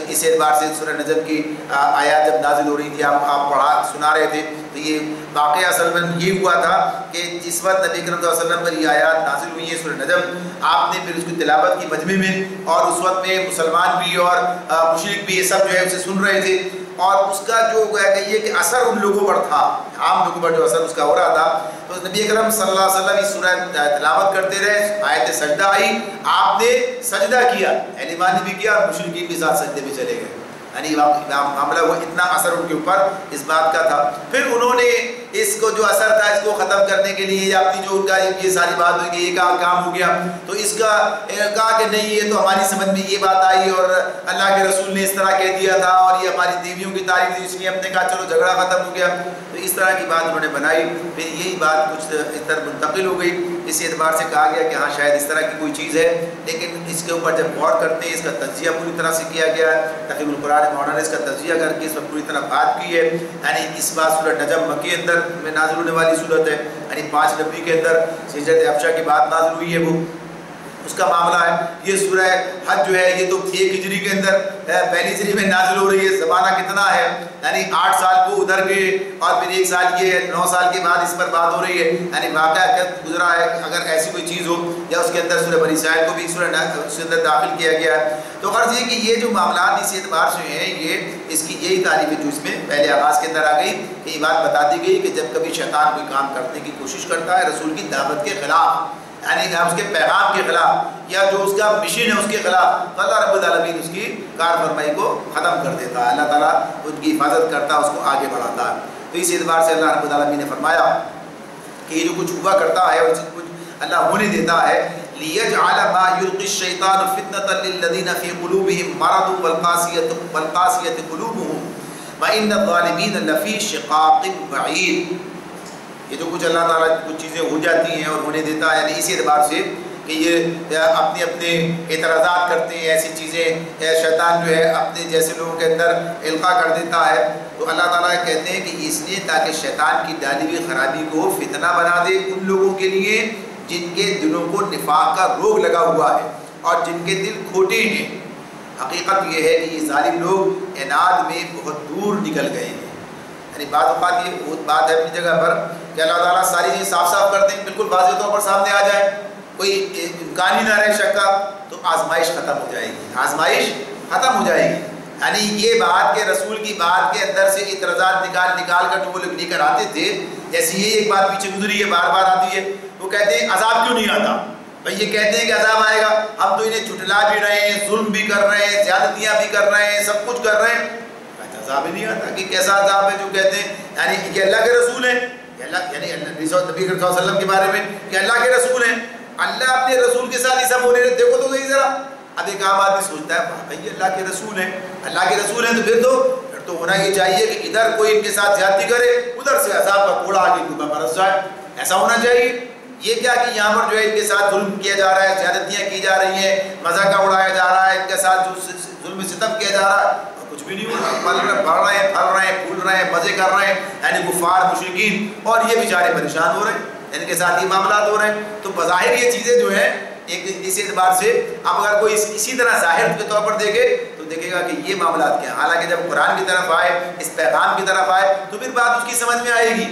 اس اعتبار سے سورہ نجم کی آیات جب نازل ہو رہی تھی، آپ سنا رہے تھے، تو یہ واقعہ اصل میں یہ ہوا تھا کہ جس وقت نبی کریم صلی اللہ علیہ وسلم پر یہ آیات نازل ہوئی ہیں سورہ نجم، آپ نے پھر اس کی تلاوت کی مجمع میں، اور اس وقت میں مسلمان بھی اور مشرک بھی یہ سب جو ہے اسے سن رہے تھے، اور اس کا جو کہیے کہ اثر ان لوگوں پر تھا، عام لوگوں پر جو اثر اس کا ہو رہا تھا، تو نبی اکرم صلی اللہ علیہ وسلم اس سورہ تلاوت کرتے رہے، آیت سجدہ آئی، آپ نے سجدہ کیا، اہل ایمان نے بھی کیا، اور مشرکین بھی ساتھ سجدے میں چلے گئے، یعنی معاملہ وہ اتنا اثر ان کے اوپر اس بات کا تھا۔ پھر انہوں نے اس کو جو اثر تھا اس کو ختم کرنے کے لیے، یا اپنی جو ان کا یہ ساری بات ہوئی کہ یہ کام ہو گیا، تو اس کا کہا کہ نہیں یہ تو ہماری سمجھ میں یہ بات آئی اور اللہ کے رسول نے اس طرح کہہ دیا تھا، اور یہ ہماری دیویوں کی تعریف تھی اس لیے ہم نے کہا چلو جھگڑا ختم ہو گیا، تو اس طرح کی بات انہوں نے بنائی۔ پھر یہی بات کچھ اس طرح منتقل ہو گئی، اس اعتبار سے کہا گیا کہ ہاں شاید اس طرح کی کوئی چیز ہے، لیکن اس کے اوپر جب غور کرتے ہیں اس کا تجزیہ پوری طرح سے کیا گیا ہے، تقریب القرآن مولانا نے اس کا تجزیہ کر کے اس پر پوری طرح بات کی ہے، یعنی اس بات سورہ نجم مکی اندر میں نازل ہونے والی صورت ہے، یعنی 5 نبی کے اندر ہجرت حبشہ کی بات نازل ہوئی ہے، وہ اس کا معاملہ ہے۔ یہ سورہ حج جو ہے یہ تو 1 ہجری کے اندر پہلی ہجری میں نازل ہو رہی ہے، زمانہ کتنا ہے، یعنی 8 سال کو ادھر کے اور پھر 1 سال یہ ہے، 9 سال کے بعد اس پر بات ہو رہی ہے، یعنی واقعہ کب گزرا ہے، اگر ایسی کوئی چیز ہو، یا اس کے اندر سورہ بنی اسرائیل کو بھی اس کے اندر داخل کیا گیا ہے۔ تو غرض یہ کہ یہ جو معاملات اس اعتبار سے ہیں، یہ اس کی یہی تعریف ہے جو اس میں پہلے آغاز کے اندر آ گئی، کہ یہ بات بتا دی گئی کہ جب کبھی شیطان کوئی کام کرنے کی کوشش کرتا ہے رسول کی دعوت کے خلاف، یعنی اس کے پیغام کے خلاف، یا جو اس کا مشن ہے اس کے خلاف، تو اللہ رب العالمین اس کی کار فرمائی کو ختم کر دیتا ہے، اللہ تعالیٰ ان کی حفاظت کرتا ہے، اس کو آگے بڑھاتا ہے۔ تو اس اعتبار سے اللہ رب العالمین نے فرمایا کہ یہ جو کچھ ہوا کرتا ہے اور کچھ اللہ ہونے دیتا ہے، لِيَجْعَلَ مَا يُلْقِي الشَّيْطَانُ فِتْنَةً لِلَّذِينَ فِي قُلُوبِهِم مَّرَضٌ وَالْقَاسِيَةِ قُلُوبُهُمْ وَإِنَّ الظَّالِمِينَ لَفِي شِقَاقٍ بَعِيدٍ۔ یہ جو کچھ اللہ تعالیٰ کچھ چیزیں ہو جاتی ہیں اور ہونے دیتا ہے، یعنی اسی اعتبار سے کہ یہ اپنے اپنے اعتراضات کرتے ہیں، ایسی چیزیں شیطان جو ہے اپنے جیسے لوگوں کے اندر القاء کر دیتا ہے، تو اللہ تعالیٰ کہتے ہیں کہ اس لیے تاکہ شیطان کی ڈالی ہوئی خرابی کو فتنہ بنا دے ان لوگوں کے لیے جن کے دلوں کو نفاق کا روگ لگا ہوا ہے اور جن کے دل کھوٹے ہیں۔ حقیقت یہ ہے کہ یہ ظالم لوگ عناد میں بہت دور نکل گئے ہیں، یعنی بعض اوقات یہ بہت بات ہے اپنی جگہ پر کہ اللہ تعالیٰ ساری چیزیں صاف صاف کر دیں، بالکل واضح طور پر سامنے آ جائے، کوئی امکان ہی نہ رہے شک کا، تو آزمائش ختم ہو جائے گی، آزمائش ختم ہو جائے گی۔ یعنی یہ بات کہ رسول کی بات کے اندر سے اعتراضات نکال کر جو وہ لوگ لے کر آتے تھے، جیسے یہ ایک بات پیچھے گزری ہے بار بار آتی ہے، وہ کہتے ہیں عذاب کیوں نہیں آتا، بھائی یہ کہتے ہیں کہ عذاب آئے گا، ہم تو انہیں جھٹلا بھی رہے ہیں، ظلم بھی کر رہے ہیں، زیادتیاں بھی کر رہے ہیں، سب کچھ کر رہے ہیں، عذاب ہی نہیں آتا، کہ کیسا عذاب ہے جو کہتے ہیں، یعنی یہ اللہ کے رسول ہیں، یعنی نبی صلی اللہ علیہ وسلم کے بارے میں کہ اللہ کے رسول ہیں، اللہ اپنے رسول کے ساتھ یہ سب ہونے رہے، دیکھو تو صحیح ذرا۔ اب ایک عام آدمی سوچتا ہے بھائی اللہ کے رسول ہیں، اللہ کے رسول ہیں تو پھر تو ہونا یہ چاہیے کہ ادھر کوئی ان کے ساتھ زیادتی کرے، ادھر سے عذاب کا کوڑا آگے اوپر برس جائے، ایسا ہونا چاہیے۔ یہ کیا کہ یہاں پر جو ہے ان کے ساتھ ظلم کیا جا رہا ہے، زیادتیاں کی جا رہی ہیں، مذاق اڑایا جا رہا ہے، ان کے ساتھ جو ظلم ستم کیا جا رہا ہے، کچھ بھی نہیں ہو رہا، بڑھ رہے ہیں، پھل رہے ہیں، پھول رہے ہیں، مزے کر رہے ہیں، یعنی کفار مشرکین، اور یہ بیچارے پریشان ہو رہے ہیں، ان کے ساتھ یہ معاملات ہو رہے ہیں۔ تو بظاہر یہ چیزیں جو ہیں ایک اس اعتبار سے اب اگر کوئی اسی طرح ظاہر کے طور پر دیکھے تو دیکھے گا کہ یہ معاملات کیا ہیں، حالانکہ جب قرآن کی طرف آئے، اس پیغام کی طرف آئے تو پھر بات اس کی سمجھ میں آئے گی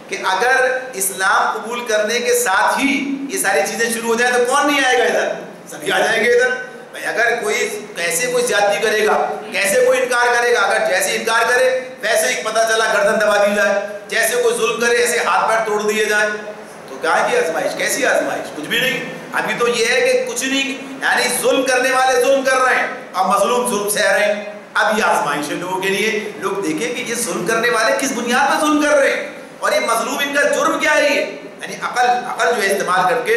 کہ اگر اسلام قبول کرنے کے ساتھ ہی یہ ساری چیزیں شروع ہو جائیں تو کون نہیں آئے گا ادھر، سبھی آ جائیں گے ادھر۔ بھائی اگر کوئی کیسے کوئی زیادتی کرے گا، کیسے کوئی انکار کرے گا، اگر جیسے انکار کرے ویسے ہی پتہ چلا گردن دبا دی جائے، جیسے کوئی ظلم کرے ایسے ہاتھ پیر توڑ دیے جائیں، تو کیا ہے آزمائش، کیسی آزمائش، کچھ بھی نہیں۔ ابھی تو یہ ہے کہ کچھ نہیں، یعنی ظلم کرنے والے ظلم کر رہے ہیں اور مظلوم ظلم سہ رہے ہیں، اب یہ آزمائش ہے لوگوں کے لیے۔ لوگ دیکھیں کہ یہ ظلم کرنے والے کس بنیاد پر ظلم کر رہے ہیں اور یہ مظلوم ان کا جرم کیا ہے، یعنی عقل جو ہے استعمال کر کے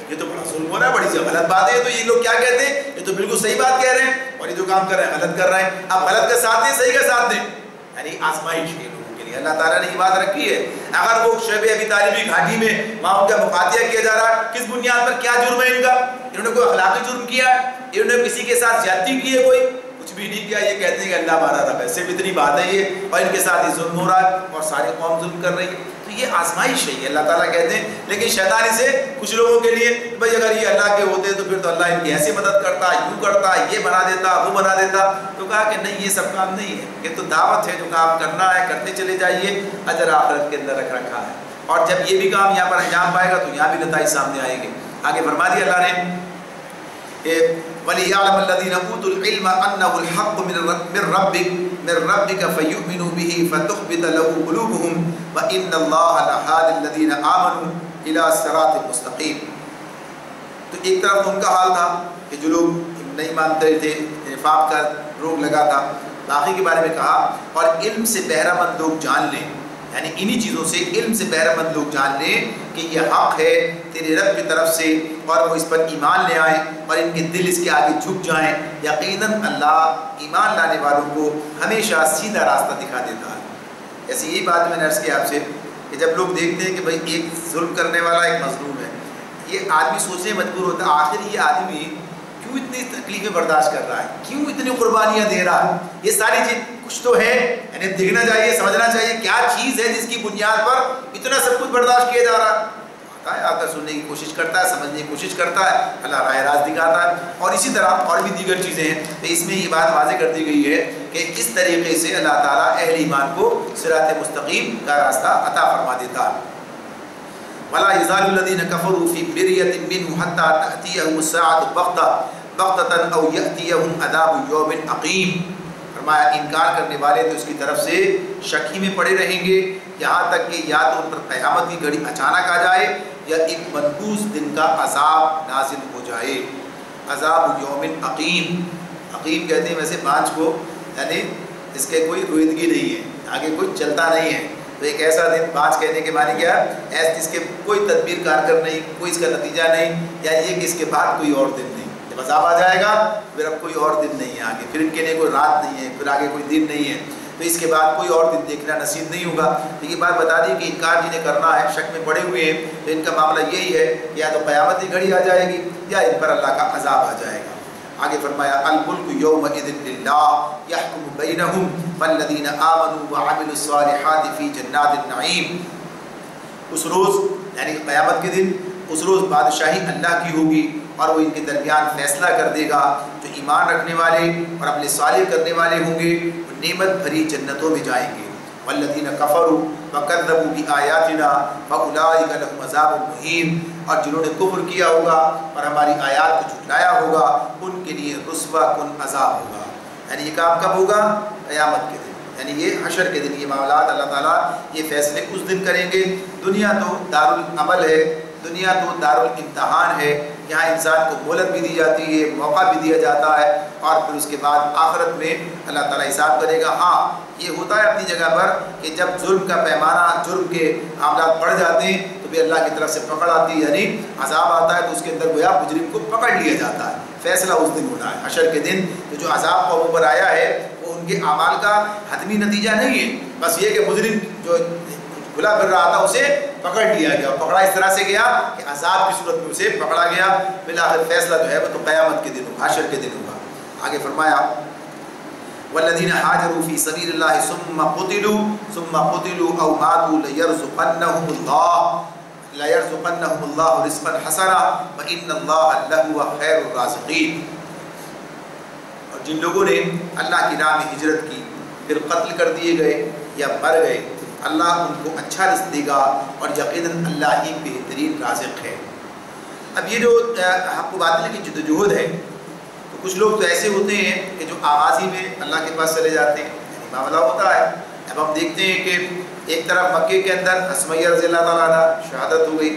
یہ تو بڑا ظلم ہو رہا ہے، بڑی سی غلط بات ہے، تو یہ لوگ کیا کہتے ہیں یہ تو بالکل صحیح بات کہہ رہے ہیں اور یہ جو کام کر رہے ہیں غلط کر رہے ہیں، اب غلط کا ساتھ دیں صحیح کا ساتھ دیں، یعنی آزمائش ہے لوگوں کے لیے۔ اللہ تعالیٰ نے یہ بات رکھی ہے، اگر وہ شعیب ابی طالب کی گھاٹی میں وہاں ان کا مقاتیہ کیا جا رہا ہے، کس بنیاد پر، کیا جرم ہے ان کا، انہوں نے کوئی اخلاقی جرم کیا ہے، انہوں نے کسی کے ساتھ زیادتی کی ہے، کوئی کچھ کچھ بھی نہیں کیا، یہ کہتے ہیں کہ اللہ مارا رب ہے، صرف اتنی بات ہے یہ، اور ان کے ساتھ یہ ظلم ہو رہا ہے اور ساری قوم ظلم کر رہی ہے۔ تو یہ آزمائش ہے، اللہ تعالیٰ کہتے ہیں، لیکن شیطان اسے کچھ لوگوں کے لیے بھائی اگر یہ اللہ کے ہوتے تو پھر تو اللہ ان کی ایسے مدد کرتا، یوں کرتا، یہ بنا دیتا، وہ بنا دیتا۔ تو کہا کہ نہیں، یہ سب کام نہیں ہے، یہ تو دعوت ہے، جو کام کرنا ہے کرتے چلے جائیے، اجر آخرت کے اندر رکھ رکھا ہے، اور جب یہ بھی کام یہاں پر انجام پائے گا تو یہاں بھی نتائج سامنے آئیں گے۔ آگے فرما دیا اللہ نے کہ وَلِيَعْلَمَ الَّذِينَ أُوتُوا الْعِلْمَ أَنَّهُ الْحَقُّ مِنْ رَبِّكَ فَيُؤْمِنُوا بِهِ فَتُخْبِتَ لَهُ قُلُوبُهُمْ وَإِنَّ اللَّهَ لَهَادِ الَّذِينَ آمَنُوا إِلَى صِرَاطٍ مُسْتَقِيمٍ۔ تو ایک طرف ان کا حال تھا کہ جو لوگ نہیں مانتے تھے، نفاق کا روگ لگا تھا، باقی کے بارے میں کہا اور علم سے بہرہ مند لوگ جان لیں، یعنی انہی چیزوں سے علم سے بہرہ مند لوگ جان لیں کہ یہ حق ہے تیرے رب کی طرف سے، اور وہ اس پر ایمان لے آئیں اور ان کے دل اس کے آگے جھک جائیں۔ یقیناً اللہ ایمان لانے والوں کو ہمیشہ سیدھا راستہ دکھا دیتا ہے۔ ایسی یہی بات میں نے عرض کی آپ سے کہ جب لوگ دیکھتے ہیں کہ بھئی ایک ظلم کرنے والا ایک مظلوم ہے، یہ آدمی سوچنے مجبور ہوتا ہے آخر یہ آدمی کیوں اتنی تکلیفیں برداشت کر رہا ہے، کیوں اتنی قربانیاں دے رہا ہے، یہ ساری چیز کچھ تو ہے، یعنی دیکھنا چاہیے، سمجھنا چاہیے کیا چیز ہے جس کی بنیاد پر اتنا سب کچھ برداشت کیا جا رہا ہے۔ آتا ہے، آ کر سننے کی کوشش کرتا ہے، سمجھنے کی کوشش کرتا ہے، اللہ راہ راست دکھاتا ہے، اور اسی طرح اور بھی دیگر چیزیں ہیں۔ تو اس میں یہ بات واضح کر دی گئی ہے کہ اس طریقے سے اللہ تعالیٰ اہل ایمان کو صراط مستقیم کا راستہ عطا فرما دیتا ہے۔ وَلَا يَزَالُ الَّذِينَ كَفَرُوا فِي مِرْيَةٍ مِّنْهُ حَتَّى تَأْتِيَهُمُ السَّاعَةُ بَغْتَةً أَوْ يَأْتِيَهُمْ عَذَابُ يَوْمٍ عَقِيمٍ۔ فرمایا انکار کرنے والے تو اس کی طرف سے شک ہی میں پڑے رہیں گے، یہاں تک کہ یا تو ان پر قیامت کی گھڑی اچانک آ جائے یا ایک منحوس دن کا عذاب نازل ہو جائے۔ عذاب یوم عقیم، عقیم کہتے ہیں ویسے بانجھ کو، یعنی اس کے کوئی رویدگی نہیں ہے، آگے کچھ چلتا نہیں ہے، تو ایک ایسا دن بانجھ کہنے کے معنی کیا ہے، ایسا جس کے کوئی تدبیر کار کر نہیں، کوئی اس کا نتیجہ نہیں، یا یہ کہ اس کے بعد کوئی اور دن نہیں، جب عذاب آ جائے گا پھر اب کوئی اور دن نہیں ہے آگے، پھر ان کے لیے کوئی رات نہیں ہے، پھر آگے کوئی دن نہیں ہے، تو اس کے بعد کوئی اور دن دیکھنا نصیب نہیں ہوگا۔ تو یہ بات بتا دی کہ انکار جنہیں کرنا ہے، شک میں پڑے ہوئے ہیں، تو ان کا معاملہ یہی ہے کہ یا تو قیامت کی گھڑی آ جائے گی یا ان پر اللہ کا عذاب آ جائے گا۔ آگے فرمایا الملک یومئذ للہ یحکم بینہم والذین آمنوا وعملوا الصالحات فی جنات النعیم۔ اس روز یعنی قیامت کے دن، اس روز بادشاہی اللہ کی ہوگی اور وہ ان کے درمیان فیصلہ کر دے گا، جو ایمان رکھنے والے اور عمل صالح کرنے والے ہوں گے وہ نعمت بھری جنتوں میں جائیں گے۔ والذین کفروا وکذبوا بآیاتنا فاولئک لهم عذاب مہین، اور جنہوں نے کفر کیا ہوگا اور ہماری آیات کو جھٹلایا ہوگا ان کے لیے رسوا کن عذاب ہوگا۔ یعنی یہ کام کب ہوگا؟ قیامت کے دن، یعنی یہ حشر کے دن، یہ معاملات اللہ تعالیٰ یہ فیصلے اس دن کریں گے۔ دنیا تو دارالعمل ہے، دنیا تو دارالامتحان ہے، یہاں انسان کو مہلت بھی دی جاتی ہے، موقع بھی دیا جاتا ہے، اور پھر اس کے بعد آخرت میں اللہ تعالیٰ حساب کرے گا۔ ہاں یہ ہوتا ہے اپنی جگہ پر کہ جب ظلم کا پیمانہ، جرم کے معاملات بڑھ جاتے ہیں تو بھی اللہ کی طرف سے پکڑ آتی ہے، یعنی عذاب آتا ہے تو اس کے اندر گویا مجرم کو پکڑ لیا جاتا ہے، فیصلہ اس دن ہونا ہے حشر کے دن۔ تو جو عذاب قوموں پر آیا ہے وہ ان کے اعمال کا حتمی نتیجہ نہیں ہے، بس یہ کہ مجرم جو بھلا پھر رہا تھا اسے پکڑ لیا گیا، پکڑا اس طرح سے گیا کہ عذاب کی صورت میں اسے پکڑا گیا، بالآخر فیصلہ جو ہے وہ تو قیامت کے دن ہوگا، حشر کے دن ہوگا۔ آگے فرمایا والذین حاجروا فی سبیل اللہ ثم قتلوا او ماتوا لیرزقنہم اللہ رزقا حسنا وان اللہ لہو خیر الرازقین۔ اور جن لوگوں نے اللہ کی راہ میں ہجرت کی پھر قتل کر دیے گئے یا مر گئے، اللہ ان کو اچھا رزق دے گا اور یقیناً اللہ ہی بہترین رازق ہے۔ اب یہ جو حق و باطل کی جدوجہد ہے، تو کچھ لوگ تو ایسے ہوتے ہیں کہ جو آغاز ہی میں اللہ کے پاس چلے جاتے ہیں، یعنی معاملہ ہوتا ہے۔ اب ہم دیکھتے ہیں کہ ایک طرف مکے کے اندر اسمیہ رضی اللہ تعالیٰ عنہ شہادت ہو گئی،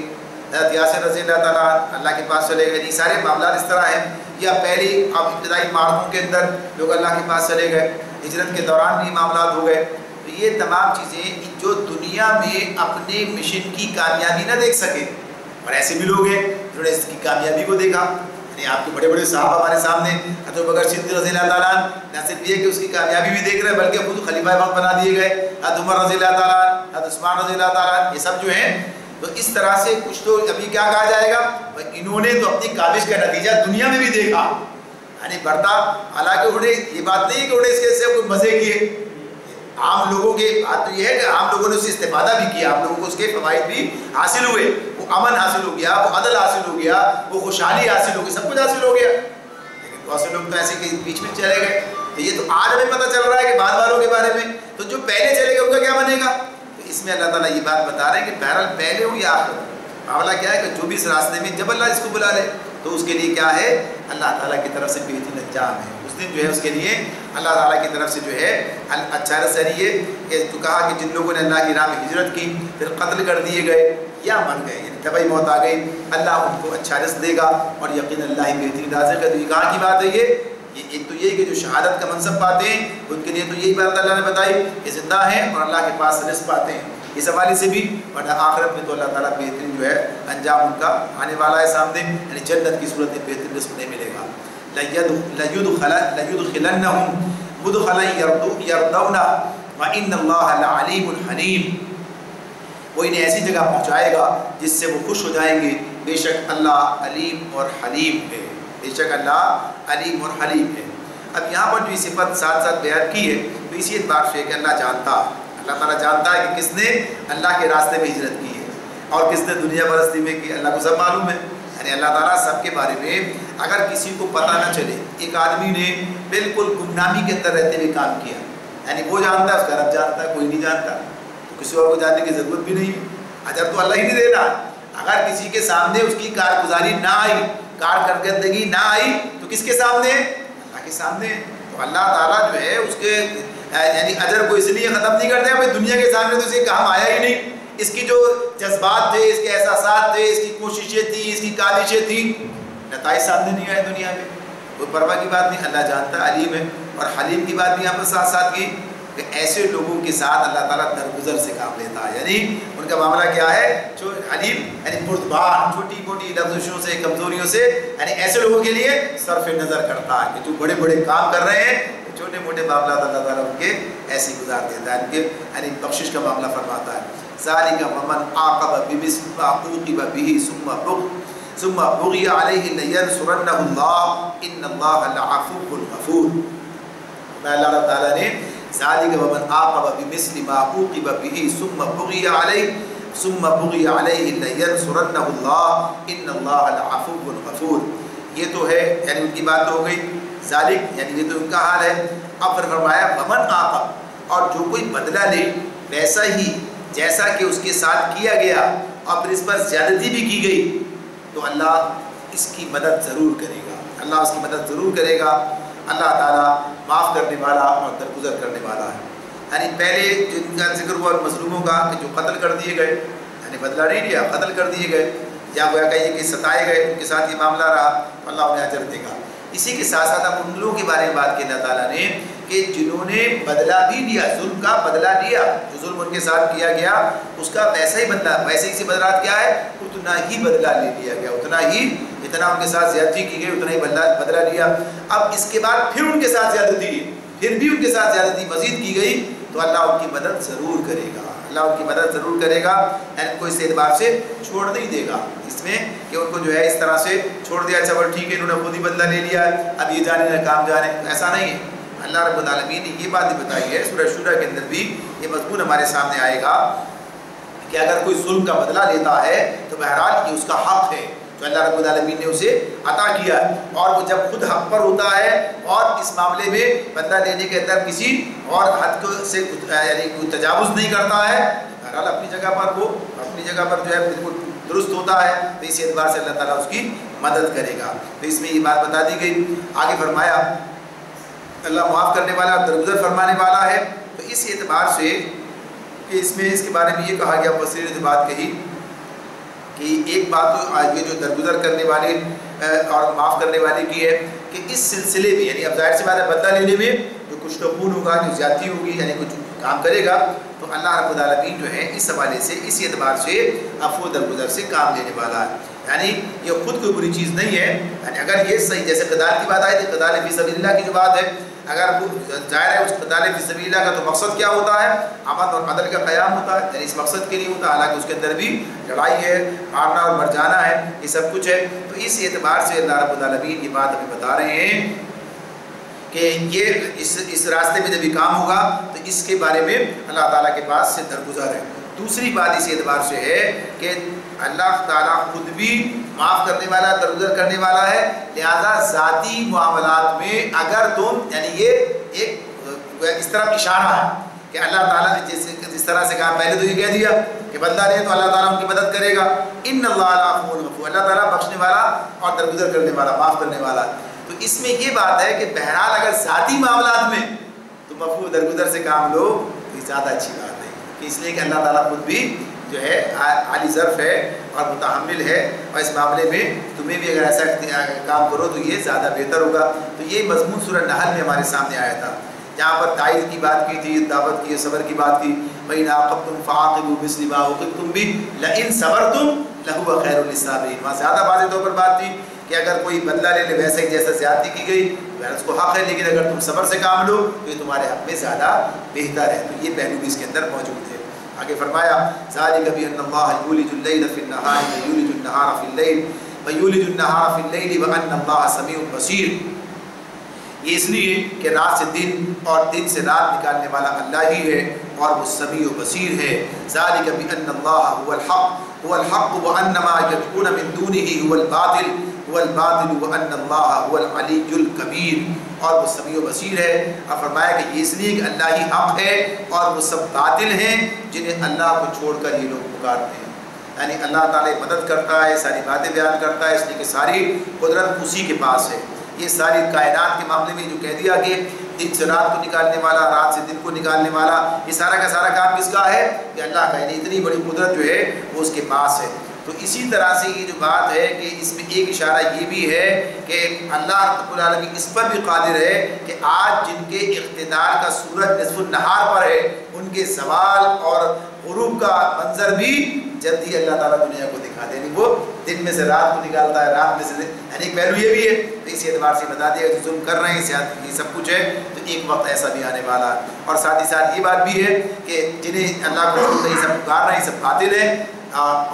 حضرت یاسر رضی اللہ تعالیٰ اللہ کے پاس چلے گئے، یہ سارے معاملات اس طرح ہیں۔ یا پہلی ابتدائی معرکوں کے اندر لوگ اللہ کے پاس چلے گئے، ہجرت کے دوران بھی معاملات ہو گئے۔ تو یہ تمام چیزیں جو دنیا میں اپنے مشن کی کامیابی نہ دیکھ سکے، اور ایسے بھی لوگ ہیں جنہوں نے اس کی کامیابی کو دیکھا، یعنی آپ کے بڑے بڑے صحابہ ہمارے سامنے، حضرت ابوبکر صدیق رضی اللہ تعالیٰ عنہ نہ صرف یہ کہ اس کی کامیابی بھی دیکھ رہے ہیں بلکہ خود خلیفہ وقت بنا دیے گئے، حضرت عمر رضی اللہ تعالیٰ عنہ، حضرت عثمان رضی اللہ تعالیٰ عنہ، یہ سب جو ہیں تو اس طرح سے کچھ تو ابھی کیا کہا جائے گا، انہوں نے تو اپنی کاوش کا نتیجہ دنیا میں بھی دیکھا، یعنی بڑھتا، حالانکہ انہیں یہ بات نہیں ہے کہ انہیں اس کے سے کوئی مزے کیے، عام لوگوں کے بات تو یہ ہے کہ عام لوگوں نے اس سے استفادہ بھی کیا، عام لوگوں کو اس کے فوائد بھی حاصل ہوئے، وہ امن حاصل ہو گیا، وہ عدل حاصل ہو گیا، وہ خوشحالی حاصل ہو گئی، سب کچھ حاصل ہو گیا. لیکن بہت سے لوگ تو ایسے کہ بیچ میں چلے گئے. تو یہ تو آج ہمیں پتہ چل رہا ہے کہ بعد والوں کے بارے میں، تو جو پہلے چلے گئے ان کا کیا بنے گا. تو اس میں اللہ تعالیٰ یہ بات بتا رہے ہیں کہ بہرحال پہلے ہو یا آخر، معاملہ کیا ہے کہ جو بھی اس راستے میں جب اللہ اس کو بلا لے تو اس کے لیے کیا ہے، اللہ تعالیٰ کی طرف سے بہترین انجام ہے. اس دن جو ہے اس کے لیے اللہ تعالیٰ کی طرف سے جو ہے اچھا رسری ہے. یہ تو کہا کہ جن لوگوں نے اللہ کی راہ میں ہجرت کی پھر قتل کر دیے گئے یا مر گئے، یعنی طبعی موت آ گئی، اللہ ان کو اچھا رزق دے گا اور یقین اللہ ہی بہترین رازق ہے. تو یہ کہاں کی بات ہے، یہ ایک تو یہ کہ جو شہادت کا منصب پاتے ہیں ان کے لیے تو یہی بات اللہ نے بتائی کہ زندہ ہیں اور اللہ کے پاس رزق پاتے ہیں اس حوالے سے بھی، اور آخرت میں تو اللہ تعالیٰ بہترین جو ہے انجام ان کا آنے والا ہے سامنے، یعنی جنت کی صورت میں بہترین رزق نہیں ملے گا. لَيُدْخِلَنَّهُمْ مُدْخَلًا يَرْضَوْنَهُ وَإِنَّ اللَّهَ لَعَلِيمٌ حَلِيمٌ. وہ انہیں ایسی جگہ پہنچائے گا جس سے وہ خوش ہو جائیں گے، بے شک اللہ علیم اور حلیم ہے، بے شک اللہ علیم اور حلیم ہے. اب یہاں پر جو یہ صفت ساتھ ساتھ بیان کی ہے تو اسی اعتبار سے کہ اللہ جانتا، اللہ تعالیٰ جانتا ہے کہ کس نے اللہ کے راستے میں ہجرت کی ہے اور کس نے دنیا پرستی میں کی. اللہ کو سب معلوم ہے، یعنی اللہ تعالیٰ سب کے بارے میں. اگر کسی کو پتہ نہ چلے، ایک آدمی نے بالکل گمنامی کے اندر رہتے ہوئے کام کیا، یعنی وہ جانتا ہے، اس کا رب جانتا ہے، کوئی نہیں جانتا، تو کسی اور کو جاننے کی ضرورت بھی نہیں ہے. اجر تو اللہ ہی نہیں دے رہا. اگر کسی کے سامنے اس کی کارگزاری نہ آئی، کارکردگی نہ آئی تو کس کے سامنے؟ اللہ کے سامنے. تو اللہ تعالیٰ جو ہے اس کے یعنی اجر کو اس لیے ختم نہیں کرتے ہیں بھائی دنیا کے سامنے تو اسے کام آیا ہی نہیں، اس کی جو جذبات تھے، اس کے احساسات تھے، اس کی کوششیں تھیں، اس کی کاوشیں تھیں، نتائج سامنے نہیں آئے دنیا میں. کوئی پرواہ کی بات نہیں، اللہ جانتا ہے، علیم ہے. اور حلیم کی بات بھی یہاں پر ساتھ ساتھ کی کہ ایسے لوگوں کے ساتھ اللہ تعالیٰ درگزر سے کام لیتا ہے. یعنی ان کا معاملہ کیا ہے، جو حلیم یعنی بردبار، چھوٹی موٹی لفظوں سے، کمزوریوں سے، یعنی ایسے لوگوں کے لیے صرف نظر کرتا ہے کہ جو بڑے بڑے کام کر رہے ہیں، چھوٹے موٹے معاملات اللہ تعالیٰ ان کے ایسے گزار دیتا ہے، ان کے یعنی بخشش کا معاملہ فرماتا ہے. ذَلِكَ وَمَنْ عَاقَبَ بِمِثْلِ مَا عُوقِبَ بِهِ ثُمَّ بُغِيَ عَلَيْهِ لَيَنْصُرَنَّهُ اللَّهُ إِنَّ اللَّهَ لَعَفُوٌّ غَفُورٌ. اللہ تعالیٰ نے ذَلِكَ وَمَنْ عَاقَبَ بِمِثْلِ مَا عُوقِبَ بِهِ ثُمَّ بُغِيَ عَلَيْهِ لَيَنْصُرَنَّهُ اللَّهُ إِنَّ اللَّهَ لَعَفُوٌّ غَفُورٌ. یہ تو ہے یعنی ان کی بات تو ہو گئی. ذالک یعنی یہ تو ان کا حال ہے. اب پھر فرمایا ومن عاقب، اور جو کوئی بدلہ لے ویسا ہی جیسا کہ اس کے ساتھ کیا گیا اور پھر اس پر زیادتی بھی کی گئی تو اللہ اس کی مدد ضرور کرے گا، اللہ اس کی مدد ضرور کرے گا. اللہ تعالیٰ معاف کرنے والا اور درگزر کرنے والا ہے. یعنی پہلے جن کا ذکر ہوا مظلوموں کا کہ جو قتل کر دیے گئے، یعنی بدلہ نہیں لیا، قتل کر دیے گئے یا گویا کہ یہ کہ ستائے گئے، ان کے ساتھ یہ معاملہ رہا تو اللہ انہیں اجر دے گا. اسی کے ساتھ ساتھ اب ان لوگوں کے بارے میں بات کی اللہ تعالیٰ نے کہ جنہوں نے بدلہ بھی لیا، ظلم کا بدلہ لیا، جو ظلم ان کے ساتھ کیا گیا اس کا ویسا ہی بدلہ، ویسے ہی سے بدلات کیا ہے، اتنا ہی بدلہ لے لیا گیا، اتنا ہی، اتنا ان کے ساتھ زیادتی کی گئی اتنا ہی بدلہ لیا. اب اس کے بعد پھر ان کے ساتھ زیادتی ہے، پھر بھی ان کے ساتھ زیادتی مزید کی گئی تو اللہ ان کی مدد ضرور کرے گا، اللہ ان کی مدد ضرور کرے گا. یعنی ان کو اس اعتبار سے چھوڑ نہیں دے گا اس میں کہ ان کو جو ہے اس طرح سے چھوڑ دیا، اچھا بول ٹھیک ہے انہوں نے خود ہی بدلہ لے لیا ہے اب یہ جانے نہ کام جانے، ایسا نہیں ہے. اللہ رب العالمین نے یہ بات بتائی ہے سورہ شورى کے اندر بھی یہ مضمون ہمارے سامنے آئے گا کہ اگر کوئی ظلم کا بدلہ لیتا ہے تو بہرحال یہ اس کا حق ہے جو اللہ رب العالمین نے اسے عطا کیا ہے. اور وہ جب خود حق پر ہوتا ہے اور اس معاملے میں بدلہ لینے کے اندر کسی اور حد سے یعنی کوئی تجاوز نہیں کرتا ہے، بہرحال اپنی جگہ پر وہ اپنی جگہ پر جو ہے بالکل درست ہوتا ہے تو اس اعتبار سے اللہ تعالیٰ اس کی مدد کرے گا. تو اس میں یہ بات بتا دی گئی. آگے فرمایا اللہ معاف کرنے والا درگزر فرمانے والا ہے. تو اس اعتبار سے کہ اس میں اس کے بارے میں یہ کہا گیا، مفسرین نے بات کہی کہ ایک بات تو آج یہ جو درگزر کرنے والے اور معاف کرنے والے کی ہے کہ اس سلسلے میں یعنی اب ظاہر سی بات ہے بدلہ لینے میں جو کچھ خون ہوگا، جو زیادتی ہوگی، یعنی کچھ کام کرے گا تو اللہ رب العالمین جو ہے اس حوالے سے اس اعتبار سے عفو درگزر سے کام لینے والا ہے. یعنی یہ خود کوئی بری چیز نہیں ہے. یعنی اگر یہ صحیح جیسے قتال کی بات آئی تھی، قتال فی سبیل اللہ کی جو بات ہے، اگر وہ ظاہر ہے اس قتال فی سبیل اللہ کا تو مقصد کیا ہوتا ہے، امن اور عدل کا قیام ہوتا ہے، یعنی اس مقصد کے لیے ہوتا ہے، حالانکہ اس کے اندر بھی لڑائی ہے، مارنا اور مر جانا ہے، یہ سب کچھ ہے. تو اس اعتبار سے اللہ رب العالمین یہ بات ہمیں بتا رہے ہیں کہ یہ اس راستے میں جب یہ کام ہوگا تو اس کے بارے میں اللہ تعالیٰ کے پاس سے درگزر ہے۔ دوسری بات اس اعتبار سے ہے کہ اللہ تعالیٰ خود بھی معاف کرنے والا، درگزر کرنے والا ہے، لہذا ذاتی معاملات میں اگر تم، یعنی یہ ایک اس طرح اشارہ ہے کہ اللہ تعالیٰ نے جس طرح سے کہا، پہلے تو یہ کہہ دیا کہ بندہ لے تو اللہ تعالیٰ ان کی مدد کرے گا، ان اللہ عفو غفور، اللہ تعالیٰ بخشنے والا اور درگزر کرنے والا، معاف کرنے والا۔ تو اس میں یہ بات ہے کہ بہرحال اگر ذاتی معاملات میں تم عفو درگزر سے کام لو تو یہ زیادہ اچھی بات ہے، کہ اس لیے کہ اللہ تعالیٰ خود بھی جو ہے عالی ظرف ہے اور متحمل ہے، اور اس معاملے میں تمہیں بھی اگر ایسا کام کرو تو یہ زیادہ بہتر ہوگا۔ تو یہ مضمون سورہ نحل میں ہمارے سامنے آیا تھا، جہاں پر تعیذ کی بات کی تھی، دعوت کی، صبر کی بات کی، وَإِنْ عَاقَبْتُمْ فَعَاقِبُوا بِمِثْلِ مَا عُوقِبْتُمْ بِهِ لَئِنْ صَبَرْتُمْ لَهُوَ خَيْرٌ لِلصَّابِرِينَ۔ وہاں زیادہ واضح طور پر بات تھی کہ اگر کوئی بدلہ لے لے ویسے ہی جیسا زیادتی کی گئی اس کو حق ہے، لیکن اگر تم صبر سے کام لو تو یہ تمہارے حق میں زیادہ بہتر ہے۔ تو یہ پہلو بھی اس کے اندر موجود ہے۔ آگے فرمایا ذَلِكَ بِأَنَّ اللَّهَ يُولِجُ اللَّيْلَ فِي النَّهَارِ وَيُولِجُ النَّهَارَ فِي اللَّيْلِ وَيُولِجُ النَّهَارَ فِي اللَّيْلِ وَأَنَّ اللَّهَ سَمِيعٌ بَصِيرٌ۔ یہ اس لیے کہ رات سے دن اور دن سے رات نکالنے والا اللہ ہی ہے اور وہ سمیع و بصیر ہے۔ ذَلِكَ بِأَنَّ اللَّهَ هُوَ الْحَقُّ وَأَنَّ مَا يَدْعُونَ مِن دُونِهِ هُوَ الْبَاطِلُ وَأَنَّ اللَّهَ هُوَ الْعَلِيُّ الْكَبِيرُ، اور وہ سمیع و بصیر ہے۔ اور فرمایا کہ یہ اس لیے کہ اللہ ہی حق ہے اور وہ سب باطل ہیں جنہیں اللہ کو چھوڑ کر یہ لوگ پکارتے ہیں۔ یعنی اللہ تعالیٰ مدد کرتا ہے، ساری باتیں بیان کرتا ہے، اس لیے کہ ساری قدرت اسی کے پاس ہے۔ یہ ساری کائنات کے معاملے میں جو کہہ دیا کہ دن سے رات کو نکالنے والا، رات سے دن کو نکالنے والا، یہ سارا کا سارا کام کس کا ہے؟ کہ اللہ کا، یعنی اتنی بڑی قدرت جو ہے وہ اس کے پاس ہے۔ تو اسی طرح سے یہ جو بات ہے کہ اس میں ایک اشارہ یہ بھی ہے کہ اللہ رب العالمین اس پر بھی قادر ہے کہ آج جن کے اقتدار کا سورج نصف النہار پر ہے ان کے زوال اور غروب کا منظر بھی جلد ہی اللہ تعالیٰ دنیا کو دکھا دے، یعنی وہ دن میں سے رات کو نکالتا ہے، رات میں سے دن، یعنی ایک پہلو یہ بھی ہے۔ تو اسی اعتبار سے بتا دیا کہ ظلم کر رہے ہیں، یہ سب کچھ ہے، تو ایک وقت ایسا بھی آنے والا ہے۔ اور ساتھ ہی ساتھ یہ بات بھی ہے کہ جنہیں اللہ کو چھوڑ کر یہ سب پکار رہے ہیں، یہ سب باطل ہے،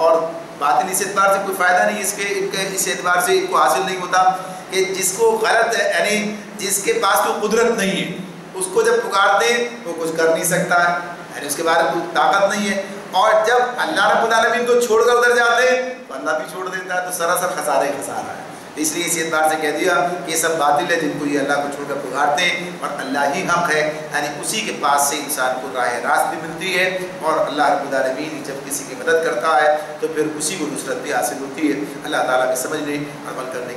اور باطل اس اعتبار سے کوئی فائدہ نہیں، ان کے اس اعتبار سے ان کو حاصل نہیں ہوتا کہ جس کو غلط ہے، یعنی جس کے پاس کوئی قدرت نہیں ہے اس کو جب پکارتے ہیں وہ کچھ کر نہیں سکتا ہے، یعنی اس کے بارے میں کوئی طاقت نہیں ہے، اور جب اللہ رب العالمین کو چھوڑ کر ادھر جاتے ہیں تو اللہ بھی چھوڑ دیتا ہے، تو سراسر خسارہ ہی خسارہ ہے۔ اس لیے اسی اعتبار سے کہہ دیا کہ یہ سب باطل ہے جن کو یہ اللہ کو چھوڑ کر پکارتے ہیں، اور اللہ ہی حق ہے، یعنی اسی کے پاس سے انسان کو راہ راست بھی ملتی ہے، اور اللہ رب العالمین جب کسی کی مدد کرتا ہے تو پھر اسی کو نصرت بھی حاصل ہوتی ہے۔ اللہ تعالیٰ میں سمجھنے اور عمل کرنے